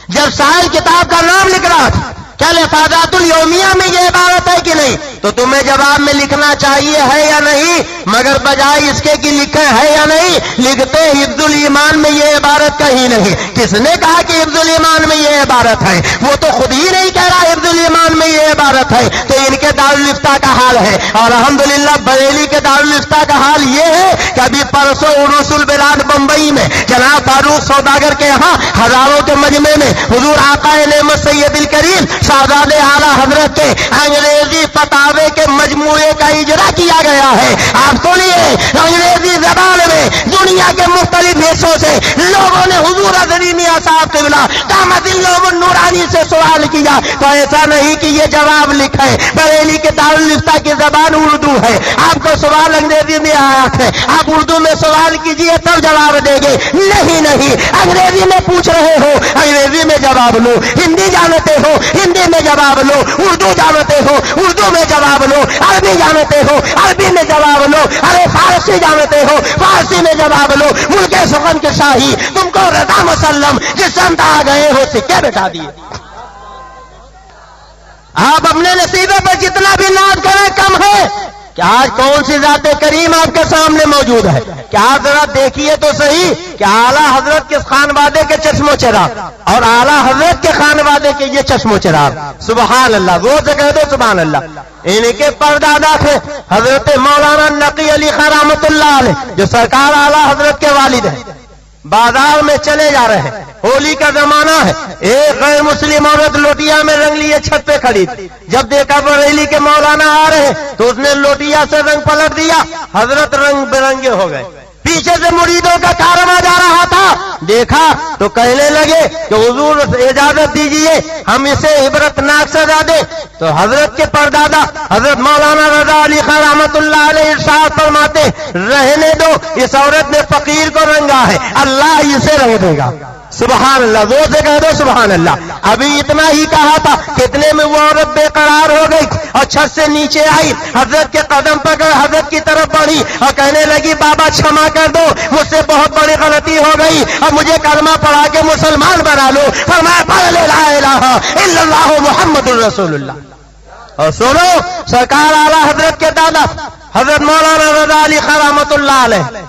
جب سائل کتاب کا نام لکھ رہا تھا کیا الفاظات الیومیہ میں یہ عبارت ہے کہ نہیں، تو تمہیں جواب میں لکھنا چاہیے ہے یا نہیں، مگر بجائے اس کے کہ لکھے ہے یا نہیں، لکھتے حفظ الایمان میں یہ عبارت کہیں نہیں۔ کس نے کہا کہ حفظ الایمان میں یہ عبارت ہے؟ وہ تو خود ہی نہیں کہہ رہا حفظ الایمان میں یہ عبارت ہے۔ تو ان کے دارالفتاء کا حال ہے، اور الحمدللہ بریلی کے دارالفتاء کا حال یہ ہے کہ ابھی پرسوں عروس البلاد بمبئی میں جناب فاروق سوداگر کے یہاں ہزاروں کے مجمع میں حضور آقا نعمت سید الکریم شہزادے اعلیٰ حضرت کے انگریزی فتاوے کے مجموعے کا اجرا کیا گیا ہے۔ آپ سنیے، انگریزی زبان میں دنیا کے مختلف حصوں سے لوگوں نے حضور حضرت میاں صاحب قبلہ قامت اللہ نورانی سے سوال کیا، تو ایسا نہیں کہ یہ جواب لکھے۔ بریلی کے دارالفتاء کی زبان اردو ہے، آپ کو سوال انگریزی میں آیا ہے، آپ اردو میں سوال کیجئے تب جواب دیں گے۔ نہیں انگریزی میں پوچھ رہے ہو، انگریزی میں جواب لو، ہندی جانتے ہو ہندی میں جواب لو، اردو جانتے ہو اردو میں جواب لو، عربی جانتے ہو عربی میں جواب لو، ارے فارسی جانتے ہو فارسی میں جواب لو۔ ملک سخن کے شاہی تم کو رضا مسلم جس سمت آ گئے ہو سکے بٹا دیے۔ آپ اپنے نصیبے پر جتنا بھی ناز کریں کم ہے کہ آج کون سی ذات کریم آپ کے سامنے موجود ہے کہ آپ ذرا دیکھیے تو صحیح کہ اعلیٰ حضرت کے خانوادے کے چشم و چراغ اور اعلیٰ حضرت کے خانوادے کے یہ چشم و چراغ، سبحان اللہ، زور سے کہہ دو سبحان اللہ۔ ان کے پردادا تھے حضرت مولانا نقی علی خان رحمۃ اللہ علیہ، جو سرکار اعلیٰ حضرت کے والد ہیں۔ بازار میں چلے جا رہے ہیں، ہولی کا زمانہ ہے، ایک غیر مسلم عورت لوٹیا میں رنگ لیے چھت پہ کھڑی تھی۔ جب دیکھا بریلی کے مولانا آ رہے ہیں تو اس نے لوٹیا سے رنگ پلٹ دیا، حضرت رنگ برنگے ہو گئے۔ پیچھے سے مریدوں کا کارواں جا رہا تھا، دیکھا تو کہنے لگے کہ حضور اجازت دیجئے ہم اسے عبرت ناک سزا دیں۔ تو حضرت کے پردادا حضرت مولانا رضا علی خان رحمۃ اللہ علیہ ارشاد فرماتے، رہنے دو، اس عورت نے فقیر کو رنگا ہے، اللہ اسے رنگ دے گا۔ سبحان اللہ، زور سے کہہ دو سبحان اللہ۔ ابھی اتنا ہی کہا تھا، کتنے میں وہ عورت بے قرار ہو گئی اور چھت سے نیچے آئی, حضرت کے قدم پکڑ حضرت کی طرف بڑھی اور کہنے لگی بابا چھما کر دو, مجھ سے بہت بڑی غلطی ہو گئی, اب مجھے کلمہ پڑھا کے مسلمان بنا لو. فرمایا پڑھ لے لا الہ الا اللہ محمد الرسول اللہ. اور سنو, سرکار اعلیٰ حضرت کے دادا حضرت مولانا رضا علی خان رحمۃ اللہ علیہ,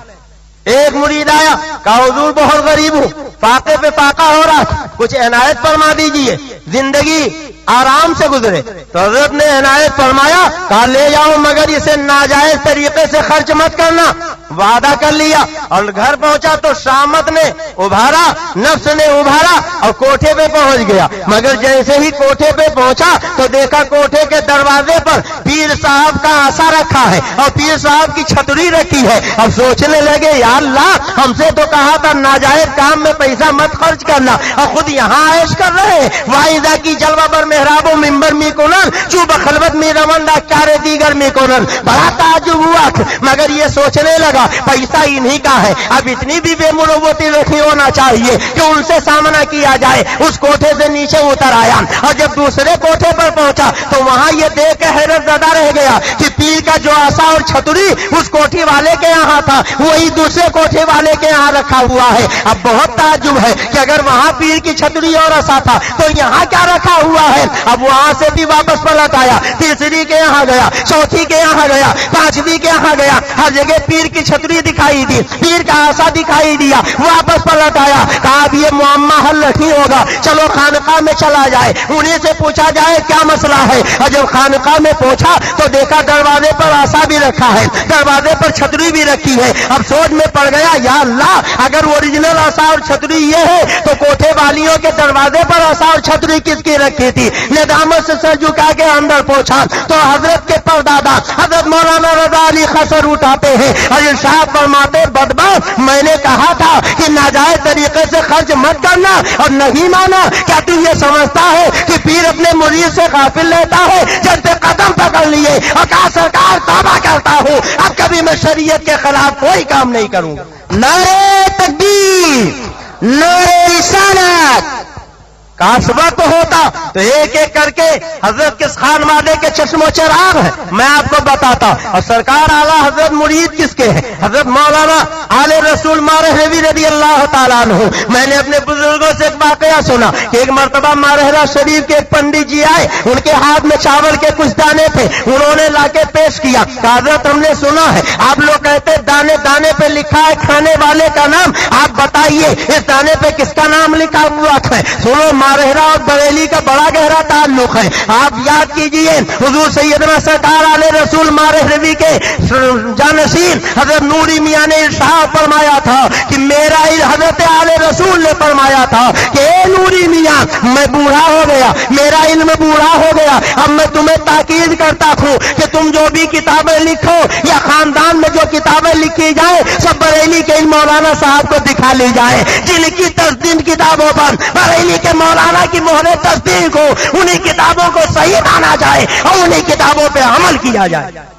ایک مرید آیا, کہا حضور بہت غریب ہوں, فاقے پہ فاقہ ہو رہا, کچھ عنایت فرما دیجئے, زندگی آرام سے گزرے. تو حضرت نے عنایت فرمایا, کہا لے جاؤ مگر اسے ناجائز طریقے سے خرچ مت کرنا. وعدہ کر لیا, اور گھر پہنچا تو شامت نے ابھارا, نفس نے ابھارا اور کوٹھے پہ پہنچ گیا. مگر جیسے ہی کوٹھے پہ پہنچا تو دیکھا کوٹھے کے دروازے پر پیر صاحب کا آسا رکھا ہے اور پیر صاحب کی چھتری رکھی ہے. اب سوچنے لگے یا اللہ, ہم سے تو کہا تھا ناجائز کام میں پیسہ مت خرچ کرنا, اور خود یہاں عیش کر رہے ہیں. واحدہ کی جلوہ بر محراب و ممبر می کنن چوب خلوت می روندہ کار دیگر می کنن. بڑا تعجب ہوا, مگر یہ سوچنے لگا پیسہ انہی کا ہے, اب اتنی بھی بے مروتی نہیں ہونا چاہیے کہ ان سے سامنا کیا جائے. اس کوٹھے سے نیچے اتر آیا, اور جب دوسرے کوٹھے پر پہنچا تو وہاں یہ دیکھ کے حیرت زدہ رہ گیا کہ پیر کا جو عصا اور چھتری اس کوٹھی والے کے یہاں تھا وہی دوسرے کوٹھے والے کے یہاں رکھا ہوا ہے. اب بہت تعجب ہے کہ اگر وہاں پیر کی چھتری اور عصا تھا تو یہاں کیا رکھا ہوا ہے. اب وہاں سے بھی واپس پلٹ آیا, تیسری کے یہاں گیا, چوتھی کے یہاں گیا, پانچویں کے یہاں گیا, ہر جگہ پیر کی چھتری دکھائی دی, پیر کا عصا دکھائی دیا, واپس پلٹ آیا. کہا اب یہ معاملہ حل نہیں ہوگا, چلو خانقاہ میں چلا جائے, انہیں سے پوچھا جائے کیا مسئلہ ہے. اور جب خانقاہ میں پہنچا تو دیکھا دروازے پر عصا بھی رکھا ہے, دروازے پر چھتری بھی رکھی ہے. اب سوچ میں پڑ گیا یا اللہ, اگر اوریجنل عصا اور چھتری یہ ہے تو کوٹھے والیوں کے دروازے پر عصا اور چھتری کس کی رکھی تھی. ندامت سے سر جھکا کے اندر پہنچا تو حضرت کے پردادا حضرت مولانا رضا علی خسر اٹھاتے ہیں اور ارشاد فرماتے, بدبخت میں نے کہا تھا کہ ناجائز طریقے سے خرچ مت کرنا اور نہیں مانا. کیا تو یہ سمجھتا ہے کہ پیر اپنے مرید سے غافل رہتا ہے؟ جب سے قدم پکڑ لیے اور کہا سرکار توبہ کرتا ہوں, اب کبھی میں شریعت کے خلاف کوئی کام نہیں کروں. نعرے تکبیر, نعرے رسالت. کاش وقت ہوتا تو ایک ایک کر کے حضرت کے خان والے کے چشم و چراغ ہے میں آپ کو بتاتا. اور سرکار اعلیٰ حضرت مرید کس کے ہیں؟ حضرت مولانا آل رسول مارہوی رضی اللہ تعالیٰ عنہ. میں نے اپنے بزرگوں سے ایک واقعہ سنا کہ ایک مرتبہ مارہرہ شریف کے ایک پنڈت جی آئے, ان کے ہاتھ میں چاول کے کچھ دانے تھے, انہوں نے لا کے پیش کیا. حضرت ہم نے سنا ہے آپ لوگ کہتے دانے دانے پہ لکھا ہے کھانے والے کا نام, آپ بتائیے اس دانے پہ کس کا نام لکھا ہوا ہے؟ سنو, مارہرہ اور بریلی کا بڑا گہرا تعلق ہے. آپ یاد کیجئے حضور سیدنا سرکار آل رسول مارہوی کے جانشین حضرت نوری میاں نے ارشاد فرمایا تھا کہ میرا حضرت آل رسول نے فرمایا تھا کہ اے نوری میاں, میں بوڑھا ہو گیا, میرا علم بوڑھا ہو گیا, اب میں تمہیں تاکید کرتا ہوں کہ تم جو بھی کتابیں لکھو یا خاندان میں جو کتابیں لکھی جائیں سب بریلی کے ان مولانا صاحب کو دکھا لی جائے, جن کی تصدیق کتابوں پر بریلی کے مولانا کی مہر تصدیق ہو, انہیں کتابوں کو صحیح مانا جائے اور انہیں کتابوں پہ عمل کیا جائے.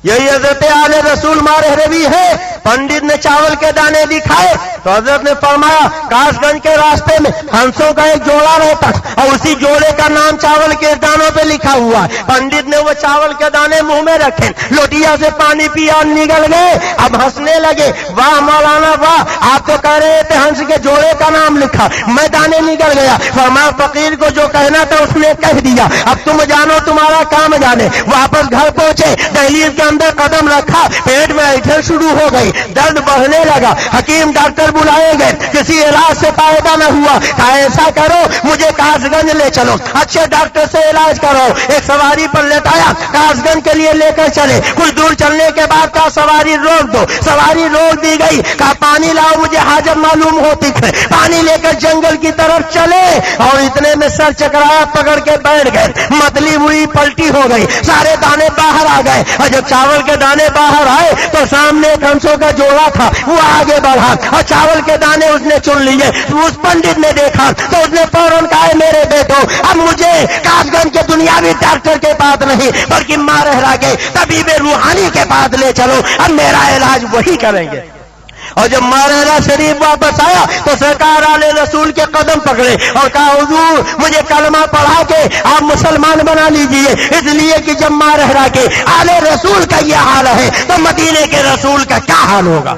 یہی حضرت آل رسول مارہوی ہے. پنڈت نے چاول کے دانے دکھائے تو حضرت نے فرمایا کاش گنج کے راستے میں ہنسوں کا ایک جوڑا رہتا اور اسی جوڑے کا نام چاول کے دانوں پہ لکھا ہوا ہے. پنڈت نے وہ چاول کے دانے منہ میں رکھے, لوٹیا سے پانی پیا اور نگل گئے. اب ہنسنے لگے, واہ مولانا واہ, آپ تو کہہ رہے تھے ہنس کے جوڑے کا نام لکھا, میں دانے نگل گیا. فرمایا فقیر کو جو کہنا تھا اس نے کہہ دیا, اب تم جانو تمہارا کام جانے. واپس گھر پہنچے, دہلیز کے اندر قدم رکھا, پیٹ میں ایٹھن شروع ہو گئی, درد بڑھنے لگا. حکیم ڈاکٹر بلائے گئے, کسی علاج سے فائدہ نہ ہوا. کہا ایسا کرو مجھے کاس گنج لے چلو, اچھے ڈاکٹر سے علاج کرو. ایک سواری پر لٹایا, کاس گنج کے لیے لے کر چلے. کچھ دور چلنے کے بعد کہا سواری روک دو, سواری روک دی گئی. کہا پانی لاؤ, مجھے حاجت معلوم ہوتی ہے. پانی لے کر جنگل کی طرف چلے اور اتنے میں سر چکرایا, پکڑ کے بیٹھ گئے. متلی ہوئی پلٹی ہو گئی, سارے دانے باہر آ گئے. اور جب چاول کے دانے باہر آئے تو سامنے ایک ہنسوں کا جوڑا تھا, وہ آگے بڑھا اور چاول کے دانے اس نے چن لیے. اس پنڈت نے دیکھا تو اس نے فوراً کہا میرے بیٹو, اب مجھے کاس گنج کے دنیاوی ڈاکٹر کے پاس نہیں بلکہ مارہرہ کے طبیب روحانی کے پاس لے چلو, اب میرا علاج وہی کریں گے. اور جب مارحلہ شریف واپس آیا تو سرکار آل رسول کے قدم پکڑے اور کہا حضور مجھے کلمہ پڑھا کے آپ مسلمان بنا لیجئے، اس لیے کہ جب مارحلہ کے آل رسول کا یہ حال ہے تو مدینے کے رسول کا کیا حال ہوگا؟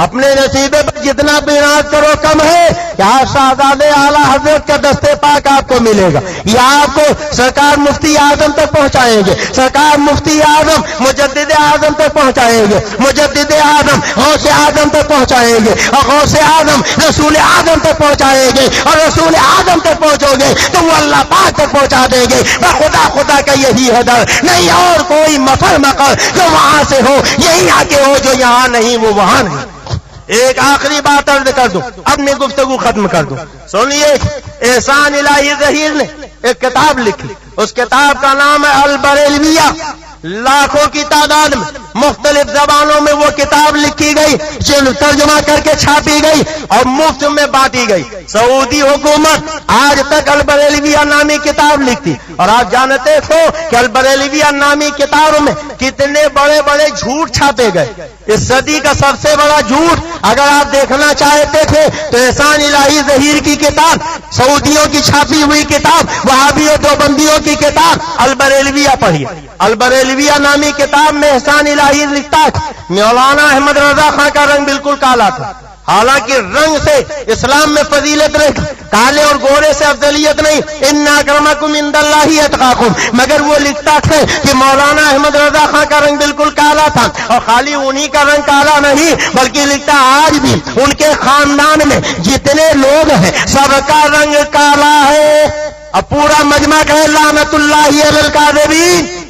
اپنے نصیبے پر جتنا بھی ناز کرو کم ہے، یہاں شہزادے اعلیٰ حضرت کا دستے پاک آپ کو ملے گا، یہ آپ کو سرکار مفتی اعظم تک پہنچائیں گے، سرکار مفتی اعظم مجدد اعظم تک پہنچائیں گے، مجدد اعظم غوث اعظم تک پہنچائیں گے، اور غوث اعظم رسول اعظم تک پہنچائیں گے، اور رسول اعظم تک پہنچو گے تو وہ اللہ پاک تک پہنچا دیں گے۔ خدا کا یہی ہے در، نہیں اور کوئی مفر مقر جو وہاں سے ہو یہی آ کے ہو، جو یہاں نہیں وہ وہاں نہیں۔ ایک آخری بات عرض کر دوں، اب میں گفتگو ختم کر دوں، سنیے۔ احسان الہی ظہیر نے ایک کتاب لکھی، اس کتاب کا نام ہے البریلویہ، لاکھوں کی تعداد میں مختلف زبانوں میں وہ کتاب لکھی گئی، ترجمہ کر کے چھاپی گئی اور مفت میں بانٹی گئی۔ سعودی حکومت آج تک البریلویہ نامی کتاب لکھتی، اور آپ جانتے ہو کہ البریلویہ نامی کتاب میں کتنے بڑے بڑے جھوٹ چھاپے گئے۔ اس صدی کا سب سے بڑا جھوٹ اگر آپ دیکھنا چاہتے تھے تو احسان الہی ظہیر کی کتاب، سعودیوں کی چھاپی ہوئی کتاب، وہابیوں دیوبندیوں کی کتاب البریلویہ پڑھی۔ البریلویہ نامی کتاب میں احسان الہی لکھتا ہے مولانا احمد رضا خان کا رنگ بالکل کالا تھا، حالانکہ رنگ سے اسلام میں فضیلت نہیں، کالے اور گورے سے افضلیت نہیں، ان اکرمکم عند اللہ اتقاکم، مگر وہ لکھتا ہے کہ مولانا احمد رضا خان کا رنگ بالکل کالا تھا، اور خالی انہی کا رنگ کالا نہیں بلکہ لکھتا آج بھی ان کے خاندان میں جتنے لوگ ہیں سب کا رنگ کالا ہے۔ اب پورا مجمع کہے لعنت اللہ علی الکاذبین،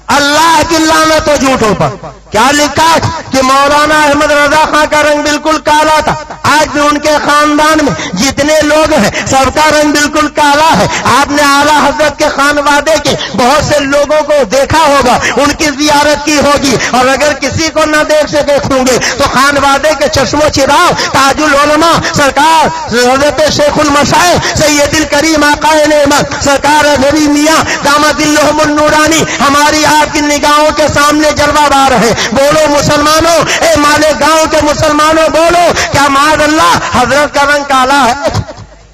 اللہ کی لعنت و جھوٹوں پر۔ کیا لکھا کہ مولانا احمد رضا خان کا رنگ بالکل کالا تھا، آج بھی ان کے خاندان میں جتنے لوگ ہیں سب کا رنگ بالکل کالا ہے۔ آپ نے اعلیٰ حضرت کے خانوادے کے بہت سے لوگوں کو دیکھا ہوگا، ان کی زیارت کی ہوگی، اور اگر کسی کو نہ دیکھ سکے ہوں گے تو خانوادے کے چشم و چراغ تاج العلماء سرکار حضرت شیخ المشائخ سید الکریم آقا نعمت سرکار ازہری میاں دامت الہم النورانی ہماری آپ کی نگاہوں کے سامنے جلوہ بار ہے۔ بولو مسلمانوں، اے مالے گاؤں کے مسلمانوں بولو، کیا معاذ اللہ حضرت کا رنگ کالا ہے؟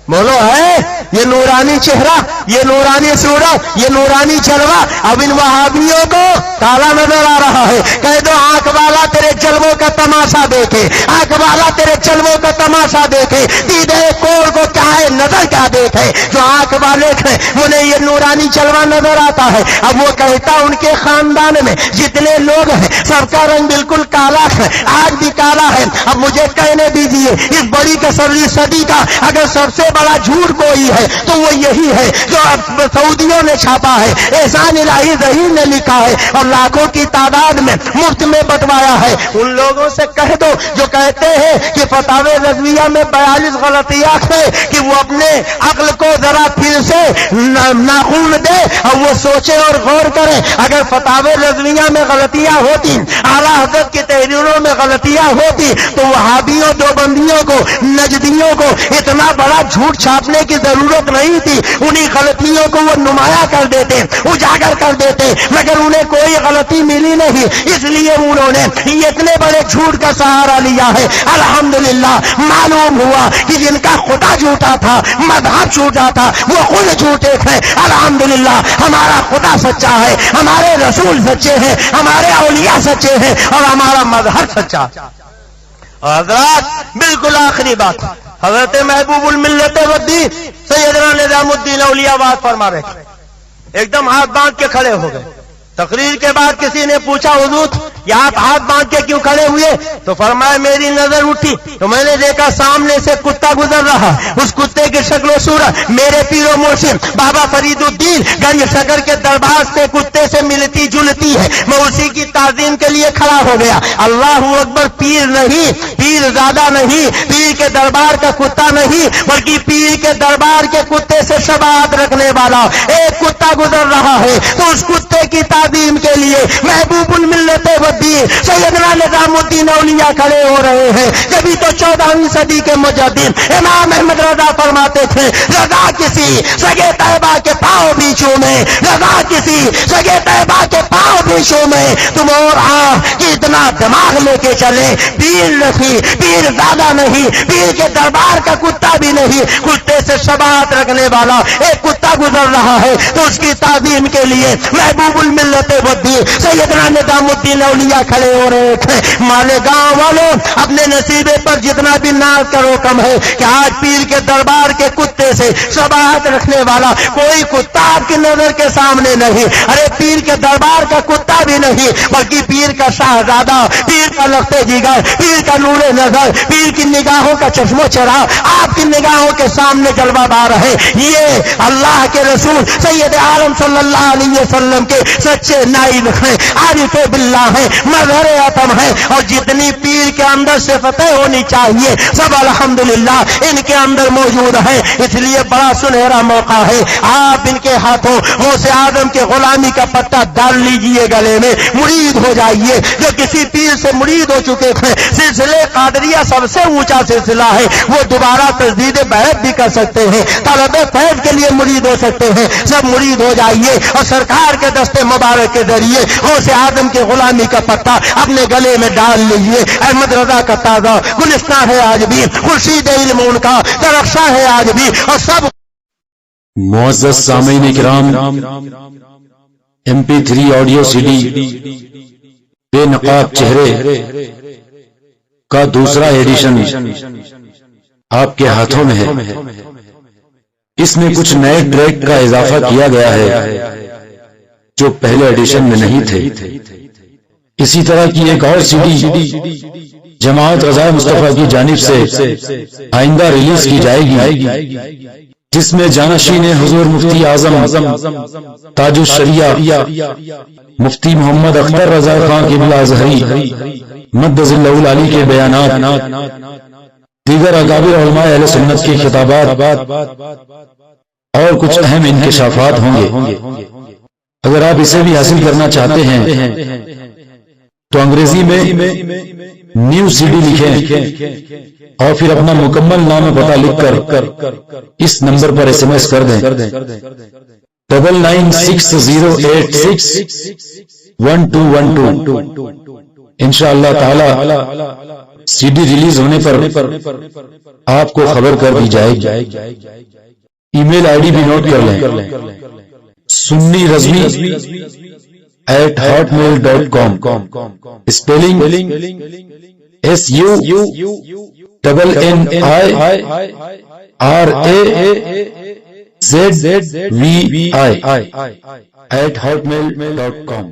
بولو ہے؟ یہ نورانی چہرہ، یہ نورانی صورت، یہ نورانی جلوہ اب ان وہابیوں کو کالا نظر آ رہا ہے۔ کہہ دو آنکھ والا تیرے جلووں کا تماشا دیکھے، آنکھ والا تیرے جلووں کا تماشا دیکھے، دیدے کور کو کیا ہے نظر کیا دیکھے، جو آنکھ والے ہیں انہیں یہ نورانی جلوہ نظر آتا ہے۔ اب وہ کہتا ان کے خاندان میں جتنے لوگ ہیں سب کا رنگ بالکل کالا ہے، آج بھی کالا ہے۔ اب مجھے کہنے دیجئے اس بڑی کسری صدی کا اگر سب سے بڑا جھوٹ کوئی ہے تو وہ یہی ہے جو اب سعودیوں نے چھاپا ہے، احسان الہی ظہیر نے لکھا ہے اور لاکھوں کی تعداد میں مفت میں بٹوایا ہے۔ ان لوگوں سے کہہ دو جو کہتے ہیں کہ فتاوی رضویہ میں 42 غلطیاں ہیں کہ وہ اپنے عقل کو ذرا پھر سے ناخون دے اور وہ سوچے اور غور کرے۔ اگر فتاوی رضویہ میں غلطیاں ہوتی، اعلیٰ حضرت کی تحریروں میں غلطیاں ہوتی تو وہابیوں دیوبندیوں کو نجدیوں کو اتنا بڑا جھوٹ چھاپنے کی ضرورت نہیں تھی، انہی غلطیوں کو وہ نمایاں کر دیتے، اجاگر کر دیتے، مگر انہیں کوئی غلطی ملی نہیں، اس لیے انہوں نے اتنے بڑے جھوٹ کا سہارا لیا ہے۔ الحمدللہ معلوم ہوا کہ جن کا خدا جھوٹا تھا، مذہب جھوٹا تھا، وہ خود جھوٹے تھے۔ الحمدللہ ہمارا خدا سچا ہے، ہمارے رسول سچے ہیں، ہمارے اولیاء سچے ہیں اور ہمارا مذہب سچا۔ حضرات بالکل آخری بات، حضرت محبوب الملت والدین سیدنا نظام الدین اولیاء آباد فرما رہے تھے، ایک دم ہاتھ باندھ کے کھڑے ہو گئے۔ تقریر کے بعد کسی نے پوچھا حضور یہ آپ ہاتھ باندھ کے کیوں کھڑے ہوئے؟ تو فرمایا میری نظر اٹھی تو میں نے دیکھا سامنے سے کتا گزر رہا، اس کتے کی شکل و صورت میرے پیر و مرشد بابا فرید الدین گنج شکر کے دربار سے کتے سے ملتی جلتی ہے، میں اسی کی تعظیم کے لیے کھڑا ہو گیا۔ اللہ اکبر، پیر نہیں، پیر زیادہ نہیں، پیر کے دربار کا کتا نہیں بلکہ پیر کے دربار کے کتے سے شباہت رکھنے والا ایک کتا گزر رہا ہے، تو اس کتے کی تعظیم کے لیے محبوب الملت والدین سیدنا نظام الدین اولیاء کھڑے ہو رہے ہیں۔ کبھی تو 14ویں صدی کے مجدد امام احمد رضا فرماتے تھے رضا کسی سگے طیبہ کے پاؤں بیچوں میں، رضا کسی سگے طیبہ کے پاؤں بیچوں میں، تم اور کہ اتنا اپنا دماغ لے کے چلے. پیر نہیں، پیر دادا نہیں، پیر کے دربار کا کتا بھی نہیں. کتے سے شباہت رکھنے والا ایک کتا گزر رہا ہے تو اس کی تعظیم کے لیے محبوب الملت ودی سیدنا نظام الدین اولیاء کھڑے ہو رہے تھے. مالیگاؤں والوں اپنے نصیبے پر جتنا بھی ناز کرو کم ہے کہ آج پیر کے دربار کے کتے سے شباہت رکھنے والا کوئی کتا آپ کی نظر کے سامنے نہیں. ارے پیر کے دربار کا کتا بھی نہیں بلکہ پیر کا شاہزادہ، پیر کا لخت جگر، پیر کا نور نظر، پیر کی نگاہوں کا چشم و چراغ آپ کی نگاہوں کے سامنے جلوہ دار ہے. یہ اللہ کے رسول سید عالم صلی اللہ علیہ وسلم کے سچے نائب ہیں، عارف باللہ ہیں، مظہر عتم ہیں. اور جتنی پیر کے اندر صفتیں ہونی چاہیے سب الحمدللہ ان کے اندر موجود ہیں. اس لیے بڑا سنہرا موقع ہے. آپ ان کے ہاتھوں غوث اعظم کے غلامی کا پتہ ڈال لیجئے گلے میں، مرید ہو جائیے. جو کسی پیر سے مرید ہو چکے ہیں، سلسلے قادریہ سب سے اونچا سلسلہ ہے، وہ دوبارہ تجدید بیعت بھی کر سکتے ہیں، طلب فیض کے لیے مرید ہو سکتے ہیں. سب مرید ہو جائیے اور سرکار کے دست مبارک کے ذریعے غوث اعظم کے غلامی کا پتہ اپنے گلے میں ڈال لیجئے. احمد رضا کا تازہ گلستان ہے آج بھی، خورشید علم ان کا درخشاں ہے آج بھی. اور سب معزز سامعین کرام، MP3 آڈیو CD بے نقاب چہرے کا دوسرا ایڈیشن آپ کے ہاتھوں میں ہے. اس میں کچھ نئے ٹریک کا اضافہ کیا گیا ہے جو پہلے ایڈیشن میں نہیں تھے. اسی طرح کی ایک اور CD جماعت رضا مصطفیٰ کی جانب سے آئندہ ریلیز کی جائے گی، جس میں جانشین حضور مفتی اعظم تاج الشریعہ مفتی محمد اختر رضا خان قبلہ ازہری مد ظلہ العالی کے بیانات، دیگر اکابر علماء اہل سنت کے خطابات اور کچھ اہم انکشافات ہوں گے. اگر آپ اسے بھی حاصل کرنا چاہتے ہیں تو انگریزی میں نیو CD لکھیں اور پھر اپنا مکمل نام و پتہ لکھ کر اس نمبر پر SMS کر دیں 9960861212. انشاءاللہ تعالی CD ریلیز ہونے پر آپ کو خبر کر دی جائے گی. ای میل ID بھی نوٹ کر لیں، سنی Rizvi @hotmail.com، spelling SUNNIRAZVI @hotmail.com.